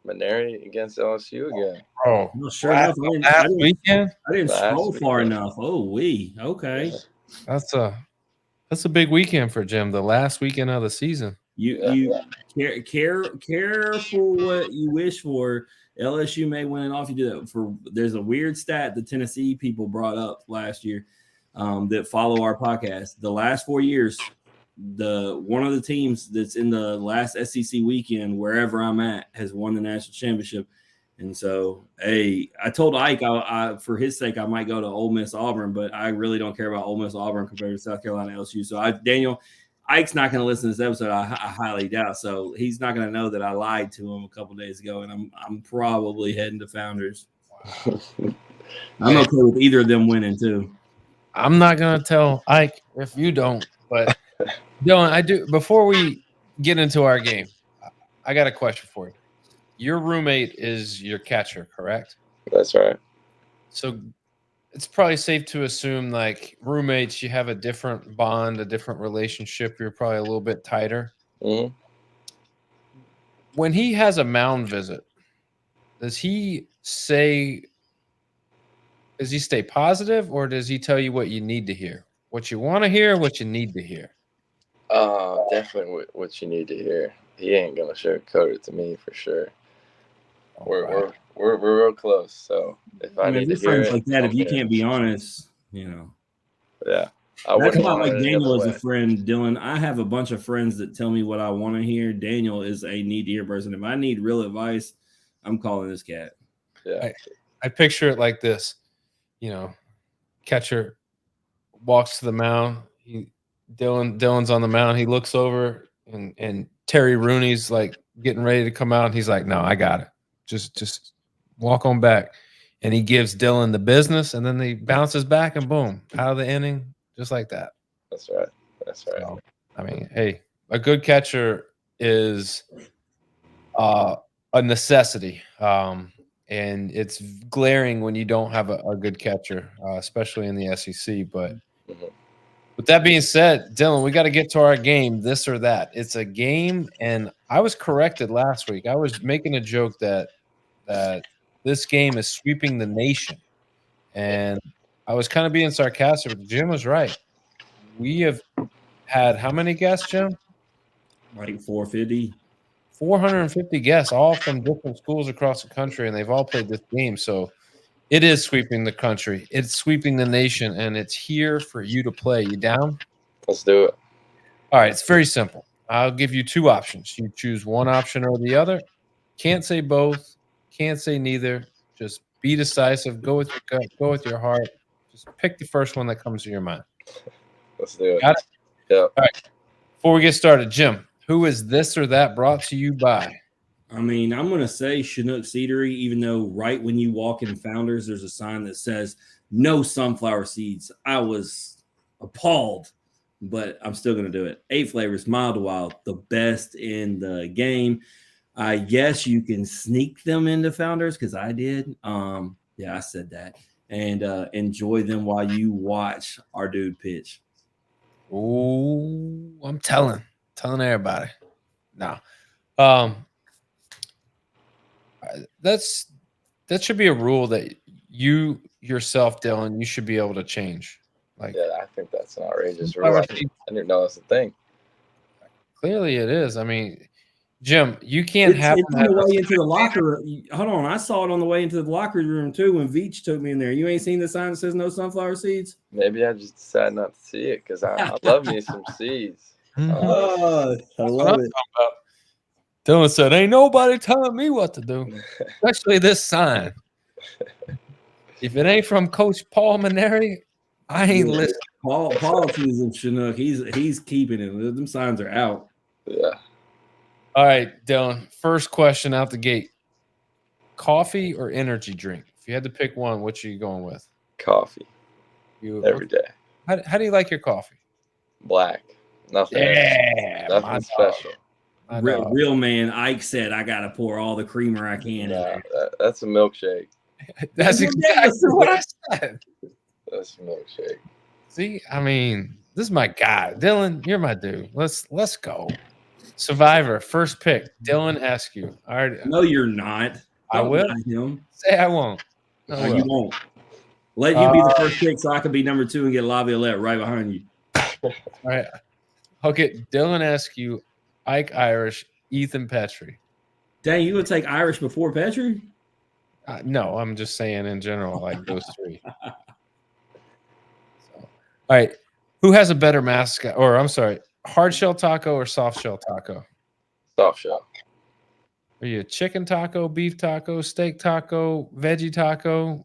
S3: Maneri against LSU again.
S1: Oh,
S2: Well, sure enough,
S1: last weekend.
S2: I didn't scroll far
S3: weekend.
S2: enough. Oh, okay.
S1: Yeah. That's a big weekend for Jim. The last weekend of the season.
S2: You careful what you wish for. LSU may win it off. You do that there's a weird stat the Tennessee people brought up last year that follow our podcast. The last 4 years, one of the teams that's in the last SEC weekend, wherever I'm at, has won the national championship. And so, I told Ike, I for his sake, I might go to Ole Miss Auburn, but I really don't care about Ole Miss Auburn compared to South Carolina LSU. So, Daniel, Ike's not going to listen to this episode. I highly doubt. So he's not going to know that I lied to him a couple days ago, and I'm probably heading to Founders. I'm okay with either of them winning too.
S1: I'm not going to tell Ike if you don't, but Dylan, I do. Before we get into our game, I got a question for you. Your roommate is your catcher, correct?
S3: That's right.
S1: So it's probably safe to assume, like roommates, you have a different bond, a different relationship. You're probably a little bit tighter.
S3: Mm-hmm.
S1: When he has a mound visit, does he stay positive, or does he tell you what you need to hear? What you want to hear, what you need to hear?
S3: Definitely what you need to hear. He ain't gonna sugarcoat it to me for sure. We're real close. So if I need to hear
S2: friends
S3: it,
S2: like that, if you can't be honest,
S3: yeah.
S2: That's not like Daniel is a friend, Dylan. I have a bunch of friends that tell me what I want to hear. Daniel is a need to hear person. If I need real advice, I'm calling this cat.
S3: Yeah.
S1: I picture it like this. Catcher walks to the mound. Dylan's on the mound. He looks over, and Terry Rooney's like getting ready to come out. And he's like, "No, I got it. Just walk on back." And he gives Dylan the business, and then he bounces back, and boom, out of the inning, just like that.
S3: That's right.
S1: So, I mean, hey, a good catcher is a necessity. And it's glaring when you don't have a good catcher, especially in the SEC. But with that being said, Dylan, we got to get to our game, this or that. It's a game, and I was corrected last week. I was making a joke that this game is sweeping the nation, and I was kind of being sarcastic, but Jim was right. We have had how many guests, Jim?
S2: Like 450.
S1: 450 guests, all from different schools across the country, and they've all played this game. So it is sweeping the country. It's sweeping the nation, and it's here for you to play. You down?
S3: Let's do it.
S1: All right. It's very simple. I'll give you two options. You choose one option or the other. Can't say both. Can't say neither. Just be decisive. Go with your gut. Go with your heart. Just pick the first one that comes to your mind.
S3: Let's do it.
S1: Got it?
S3: Yeah.
S1: All right. Before we get started, Jim, who is this or that brought to you by?
S2: I mean, I'm going to say Chinook Seedery, even though right when you walk in Founders, there's a sign that says no sunflower seeds. I was appalled, but I'm still going to do it. 8 flavors, mild to wild, the best in the game. I guess you can sneak them into Founders because I did. Yeah, I said that. And enjoy them while you watch our dude pitch.
S1: Oh, I'm telling everybody. No. That should be a rule that you yourself, Dylan, you should be able to change. Like,
S3: yeah, I think that's an outrageous rule. I didn't know that's a thing.
S1: Clearly it is. I mean, Jim, you can't have
S2: it's on the way into the locker room. Hold on, I saw it on the way into the locker room too when Veach took me in there. You ain't seen the sign that says no sunflower seeds?
S3: Maybe I just decided not to see it because I love me some seeds.
S2: Oh, I love it.
S1: Dylan said, "Ain't nobody telling me what to do, especially this sign. If it ain't from Coach Paul Maneri, I ain't listening."
S2: Paul sees Chinook. He's keeping it. Them signs are out.
S3: Yeah.
S1: All right, Dylan. First question out the gate: coffee or energy drink? If you had to pick one, which are you going with?
S3: Coffee. Every day.
S1: How do you like your coffee?
S3: Black. Nothing.
S1: Yeah,
S3: Nothing special.
S1: I know.
S2: Real man Ike said, I got to pour all the creamer I can in
S3: Nah,
S2: there.
S3: that's a milkshake.
S1: That's exactly what I said.
S3: That's a milkshake.
S1: See, I mean, this is my guy. Dylan, you're my dude. Let's go. Survivor, first pick, Dylan Eskew. All right.
S2: No, you're not.
S1: I
S2: Don't
S1: will.
S2: lie to him.
S1: Say I won't. I
S2: No,
S1: will.
S2: you won't. Let you be the first pick so I can be number 2 and get Laviolette right behind you.
S1: All right. I'll get Dylan Eskew, Ike Irish, Ethan Petrie.
S2: Dang, you would take Irish before Petrie?
S1: No, I'm just saying in general, like those three. So, all right. Who has a better mascot? Or I'm sorry, hard shell taco or soft shell taco?
S3: Soft shell.
S1: Are you a chicken taco, beef taco, steak taco, veggie taco?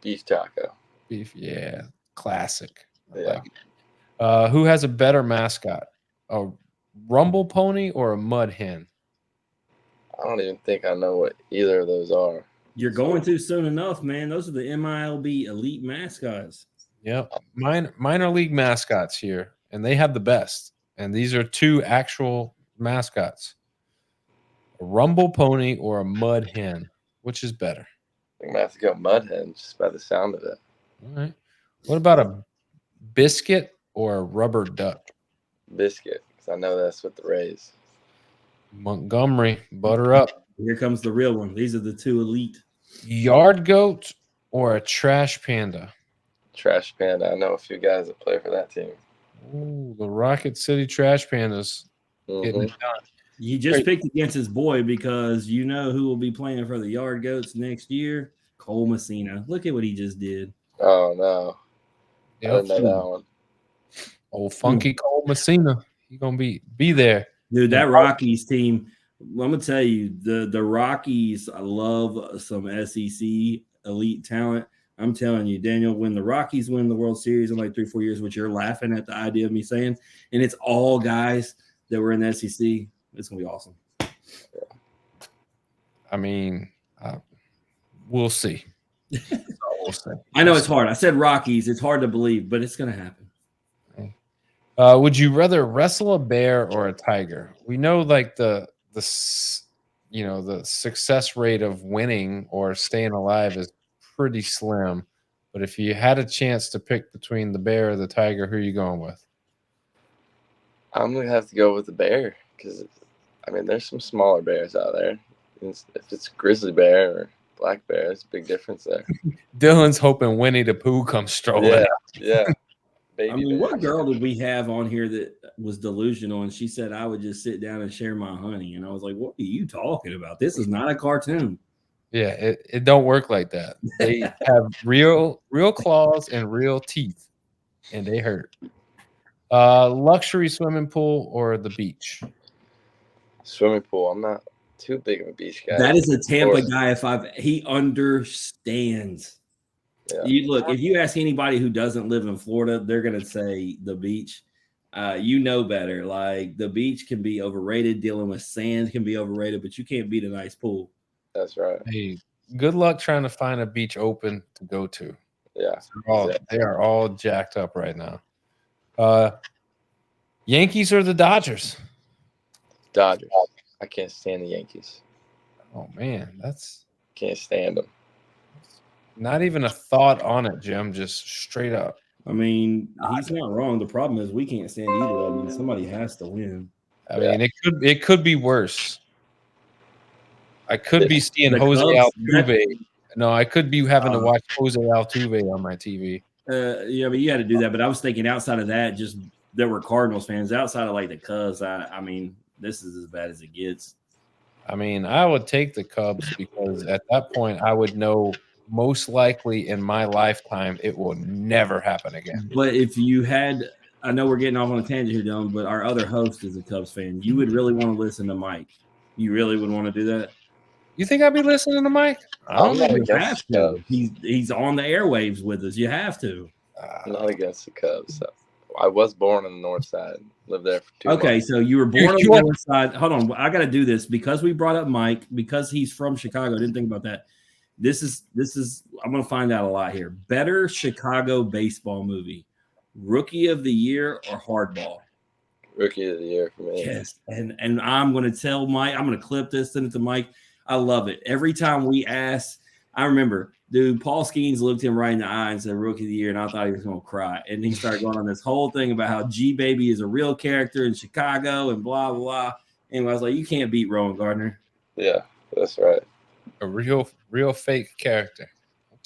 S3: Beef taco.
S1: Beef, yeah. Classic. I
S3: Yeah.
S1: like it. Who has a better mascot? A rumble pony or a mud hen?
S3: I don't even think I know what either of those are.
S2: You're going too soon enough, man. Those are the MILB elite mascots.
S1: Yep. Minor league mascots here, and they have the best. And these are 2 actual mascots. A rumble pony or a mud hen? Which is better?
S3: I think I have to go mud hen just by the sound of it.
S1: All right. What about a biscuit or a rubber duck?
S3: Biscuit, because I know that's what the Rays.
S1: Montgomery, butter up.
S2: Here comes the real one. These are the 2 elite.
S1: Yard goat or a trash panda?
S3: Trash Panda. I know a few guys that play for that team.
S1: Ooh, the Rocket City Trash Pandas getting it done.
S2: You just picked against his boy because you know who will be playing for the Yard Goats next year? Cole Messina. Look at what he just did.
S3: Oh, no. I didn't know that one.
S1: Old funky Cole Messina. He's going to be there.
S2: Dude, that Rockies team, I'm going to tell you, the Rockies, I love some SEC elite talent. I'm telling you, Daniel, when the Rockies win the World Series in like 3-4 years, which you're laughing at the idea of me saying, and it's all guys that were in the SEC, it's going to be awesome.
S1: I mean, we'll see. We'll see.
S2: I know it's hard. I said Rockies. It's hard to believe, but it's going to happen.
S1: Would you rather wrestle a bear or a tiger? We know like the success rate of winning or staying alive is pretty slim. But if you had a chance to pick between the bear or the tiger, who are you going with?
S3: I'm going to have to go with the bear because, I mean, there's some smaller bears out there. If it's grizzly bear or black bear, there's a big difference there.
S1: Dylan's hoping Winnie the Pooh comes strolling.
S3: Yeah. Baby
S2: I mean,
S3: bear.
S2: what girl did we have on here that was delusional and she said I would just sit down and share my honey? And I was like, what are you talking about? This is not a cartoon.
S1: Yeah, it don't work like that. They have real claws and real teeth, and they hurt. Luxury swimming pool or the beach?
S3: Swimming pool. I'm not too big of a beach guy.
S2: That is a Tampa guy. He understands.
S3: Yeah.
S2: If you ask anybody who doesn't live in Florida, they're going to say the beach. You know better. Like the beach can be overrated. Dealing with sand can be overrated, but you can't beat a nice pool.
S3: That's right.
S1: Hey, good luck trying to find a beach open to go to.
S3: Yeah.
S1: They are all jacked up right now. Yankees or the Dodgers?
S3: Dodgers. I can't stand the Yankees.
S1: Oh man,
S3: Can't stand them.
S1: Not even a thought on it, Jim. Just straight up.
S2: I mean, he's not wrong. The problem is we can't stand either of them. Somebody has to win.
S1: I mean, it could be worse. I could be seeing Jose Altuve. No, I could be having to watch Jose Altuve on my TV.
S2: Yeah, but you had to do that. But I was thinking outside of that, just there were Cardinals fans. Outside of like the Cubs, I mean, this is as bad as it gets.
S1: I mean, I would take the Cubs because at that point I would know most likely in my lifetime it will never happen again.
S2: But if you had, I know we're getting off on a tangent here, Dylan, but our other host is a Cubs fan. You would really want to listen to Mike. You really would want to do that?
S1: You think I'd be listening to Mike? I don't
S3: I'm not
S1: think
S2: You
S3: against
S2: have
S3: the
S2: to.
S3: Cubs.
S2: He's on the airwaves with us. You have to.
S3: I'm not against the Cubs. So I was born on the north side. Lived there for 2
S2: Okay,
S3: months.
S2: so you were born on the north side. Hold on, I got to do this because we brought up Mike because he's from Chicago. I didn't think about that. This is. I'm going to find out a lot here. Better Chicago baseball movie, Rookie of the Year or Hardball?
S3: Rookie of the year for me.
S2: Yes, and I'm going to tell Mike. I'm going to clip this, send it to Mike. I love it. Every time we ask, I remember, dude, Paul Skeens looked him right in the eye and said Rookie of the Year, and I thought he was going to cry. And he started going on this whole thing about how G-Baby is a real character in Chicago and blah, blah, blah. Anyway, I was like, you can't beat Rowan Gardner.
S3: Yeah, that's right.
S1: A real fake character.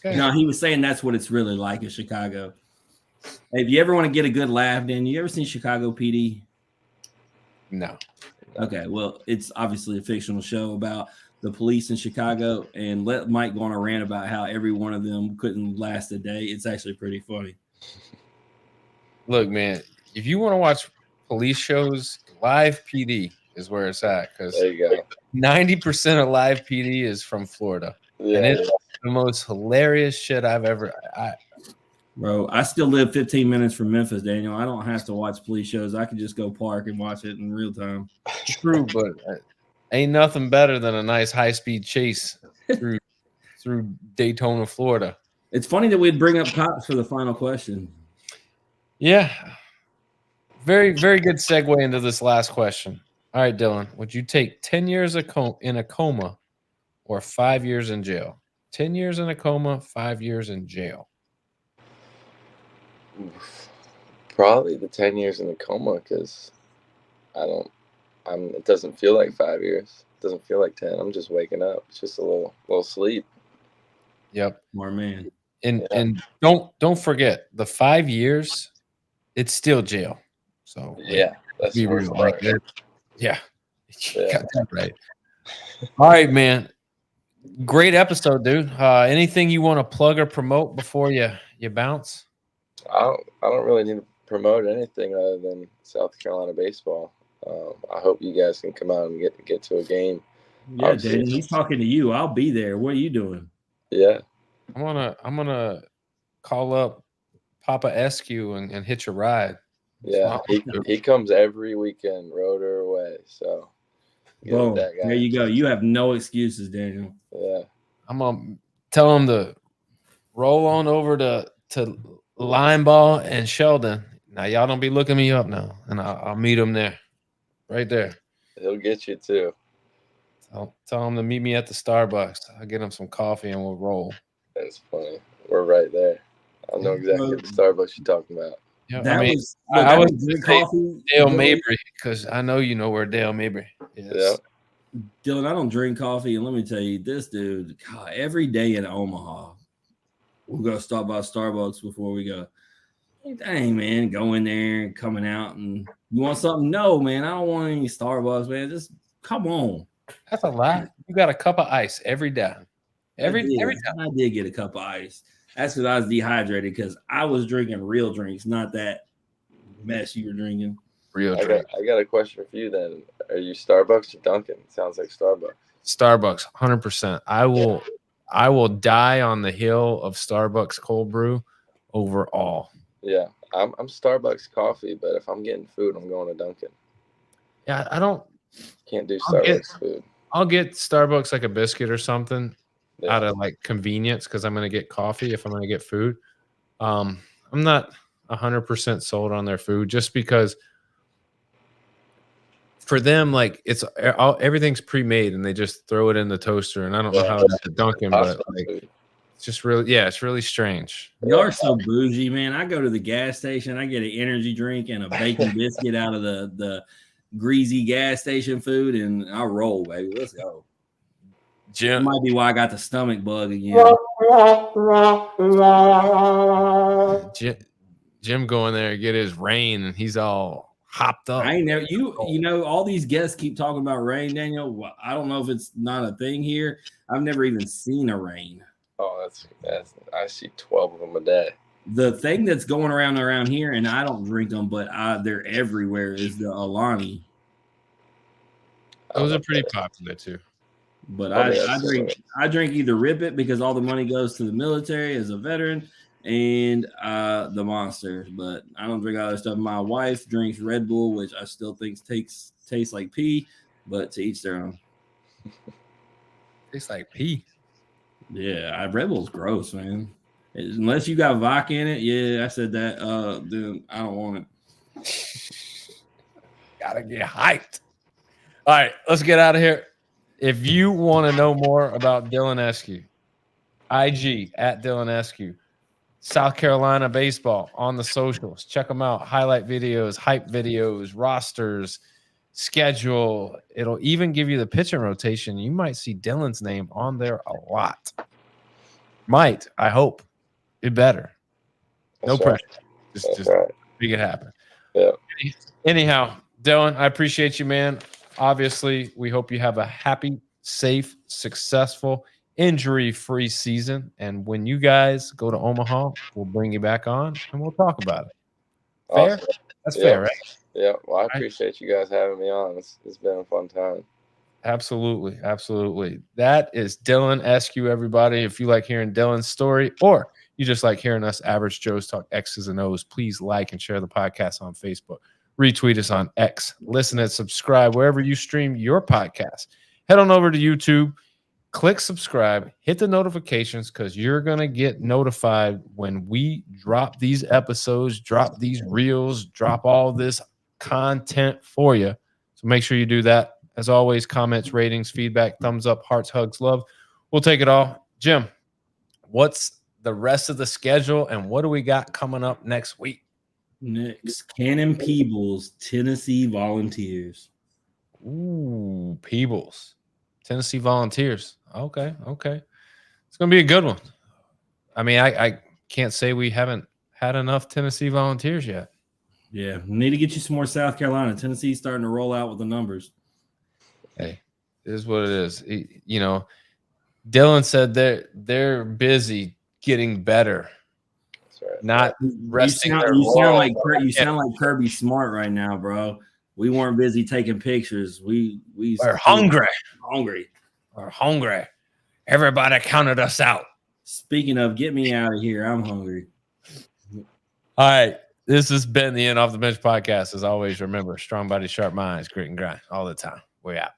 S1: Okay.
S2: No, he was saying that's what it's really like in Chicago. Hey, if you ever want to get a good laugh, Dan, you ever seen Chicago PD?
S1: No.
S2: Okay, well, it's obviously a fictional show about the police in Chicago, and let Mike go on a rant about how every one of them couldn't last a day. It's actually pretty funny.
S1: Look, man, if you want to watch police shows, Live PD is where it's at, because
S3: There you go.
S1: 90% of Live PD is from Florida.
S3: Yeah,
S1: And it's the most hilarious shit I've ever.
S2: Bro, I still live 15 minutes from Memphis, Daniel. I don't have to watch police shows. I can just go park and watch it in real time.
S1: True, but ain't nothing better than a nice high-speed chase through Daytona, Florida.
S2: It's funny that we'd bring up cops for the final question.
S1: Yeah. Very, very good segue into this last question. All right, Dylan, would you take 10 years in a coma or 5 years in jail? 10 years in a coma, 5 years in jail.
S3: probably the 10 years in a coma, because it doesn't feel like 5 years. It doesn't feel like 10. I'm just waking up. It's just a little sleep.
S1: Yep.
S2: More man.
S1: And don't forget, the 5 years, it's still jail. So
S3: Yeah, that's
S1: be
S3: the
S1: real.
S3: worst
S1: Like,
S3: part.
S1: yeah.
S3: Yeah.
S1: Got that right. All right, man. Great episode, dude. Anything you want to plug or promote before you bounce?
S3: I don't really need to promote anything other than South Carolina baseball. I hope you guys can come out and get to a game.
S2: Yeah,
S3: Obviously.
S2: Daniel, he's talking to you. I'll be there. What are you doing?
S3: Yeah,
S1: I'm gonna call up Papa Eskew and hitch a ride.
S3: yeah. He comes every weekend, road or away. So get with
S2: Boom.
S3: that guy.
S2: There you go. You have no excuses, Daniel.
S3: Yeah.
S1: I'm gonna tell him to roll on over to Limeball and Sheldon. Now y'all don't be looking me up now, and I'll meet him there, right there.
S3: He'll get you too.
S1: I'll tell him to meet me at the Starbucks. I'll get him some coffee and we'll roll.
S3: That's funny. We're right there. I know exactly the Starbucks you're talking about.
S1: Yeah,
S2: That
S1: I mean,
S2: was
S1: I was
S2: good
S1: say
S2: coffee.
S1: Dale
S2: Dylan,
S1: Mabry, because I know you know where Dale Mabry is.
S3: Yeah.
S2: Dylan, I don't drink coffee, and let me tell you, this dude, God, every day in Omaha, we'll go stop by Starbucks before we go. Hey, dang, man, go in there and coming out, and you want something? No, man, I don't want any Starbucks, man. Just come on.
S1: That's a lot. You got a cup of ice every day. Every time.
S2: I did get a cup of ice. That's because I was dehydrated, because I was drinking real drinks, not that mess you were drinking.
S1: Real
S3: I
S1: drink.
S3: got a question for you then. Are you Starbucks or Dunkin'? Sounds like Starbucks.
S1: Starbucks, 100%. I will die on the hill of Starbucks cold brew over all.
S3: Yeah. I'm Starbucks coffee, but if I'm getting food, I'm going to Dunkin'.
S1: Yeah, I don't.
S3: Can't do
S1: I'll get-
S3: Starbucks food.
S1: I'll get Starbucks like a biscuit or something
S3: Yeah.
S1: out of like convenience because I'm gonna get coffee if I'm gonna get food. I'm not 100% sold on their food just because for them, like everything's pre-made and they just throw it in the toaster. And I don't know how it is at Dunkin', but like it's just really, it's really strange.
S2: Y'all are so bougie, man. I go to the gas station, I get an energy drink and a bacon biscuit out of the greasy gas station food, and I roll, baby. Let's go. That
S1: Jim,
S2: might be why I got the stomach bug again.
S1: Jim going there and get his rain, and he's all hopped up.
S2: I ain't never you know all these guests keep talking about rain, Daniel. Well, I don't know if it's not a thing here. I've never even seen a rain.
S3: Oh, that's I see 12 of them a day.
S2: The thing that's going around here, and I don't drink them, but they're everywhere, is the Alani.
S1: Those are pretty popular too.
S2: But I drink either Rip It because all the money goes to the military as a veteran, and the Monster. But I don't drink all that stuff. My wife drinks Red Bull, which I still think tastes like pee, but to each their own.
S1: Tastes like pee.
S2: Yeah, Red Bull's gross, man. Unless you got vodka in it, yeah, I said that. Then I don't want it.
S1: Gotta get hyped. All right, let's get out of here. If you want to know more about Dylan Eskew, IG at Dylan Eskew, South Carolina baseball on the socials. Check them out. Highlight videos, hype videos, rosters, schedule. It'll even give you the pitching rotation. You might see Dylan's name on there a lot. Might, I hope. It better. No
S3: That's right.
S1: pressure. Just
S3: Right.
S1: make it happen.
S3: Yeah.
S1: Anyhow, Dylan, I appreciate you, man. Obviously, we hope you have a happy, safe, successful, injury-free season. And when you guys go to Omaha, we'll bring you back on and we'll talk about it. Fair?
S3: Awesome.
S1: That's fair, right?
S3: Yeah. Well, I appreciate you guys having me on. It's been a fun time.
S1: Absolutely. Absolutely. That is Dylan Eskew, everybody. If you like hearing Dylan's story or you just like hearing us average Joes talk X's and O's, please like and share the podcast on Facebook. Retweet us on X. Listen and subscribe wherever you stream your podcast. Head on over to YouTube. Click subscribe. Hit the notifications because you're going to get notified when we drop these episodes, drop these reels, drop all this content for you. So make sure you do that. As always, comments, ratings, feedback, thumbs up, hearts, hugs, love. We'll take it all. Jim, what's the rest of the schedule and what do we got coming up next week?
S2: Next, Cannon Peebles, Tennessee Volunteers.
S1: Ooh, Peebles, Tennessee Volunteers. Okay. It's going to be a good one. I mean, I can't say we haven't had enough Tennessee Volunteers yet.
S2: Yeah, need to get you some more South Carolina. Tennessee's starting to roll out with the numbers.
S1: Hey, it is what it is. You know, Dylan said they're busy getting better,
S3: Right.
S1: not resting.
S2: You sound like Kirby Smart right now, bro. We weren't busy taking pictures. We're
S1: hungry.
S2: We're
S1: hungry. Everybody counted us out.
S2: Speaking of, get me out of here. I'm hungry.
S1: All right. This has been the Off the Bench podcast. As always, remember, strong body, sharp minds, grit and grind all the time. We're out.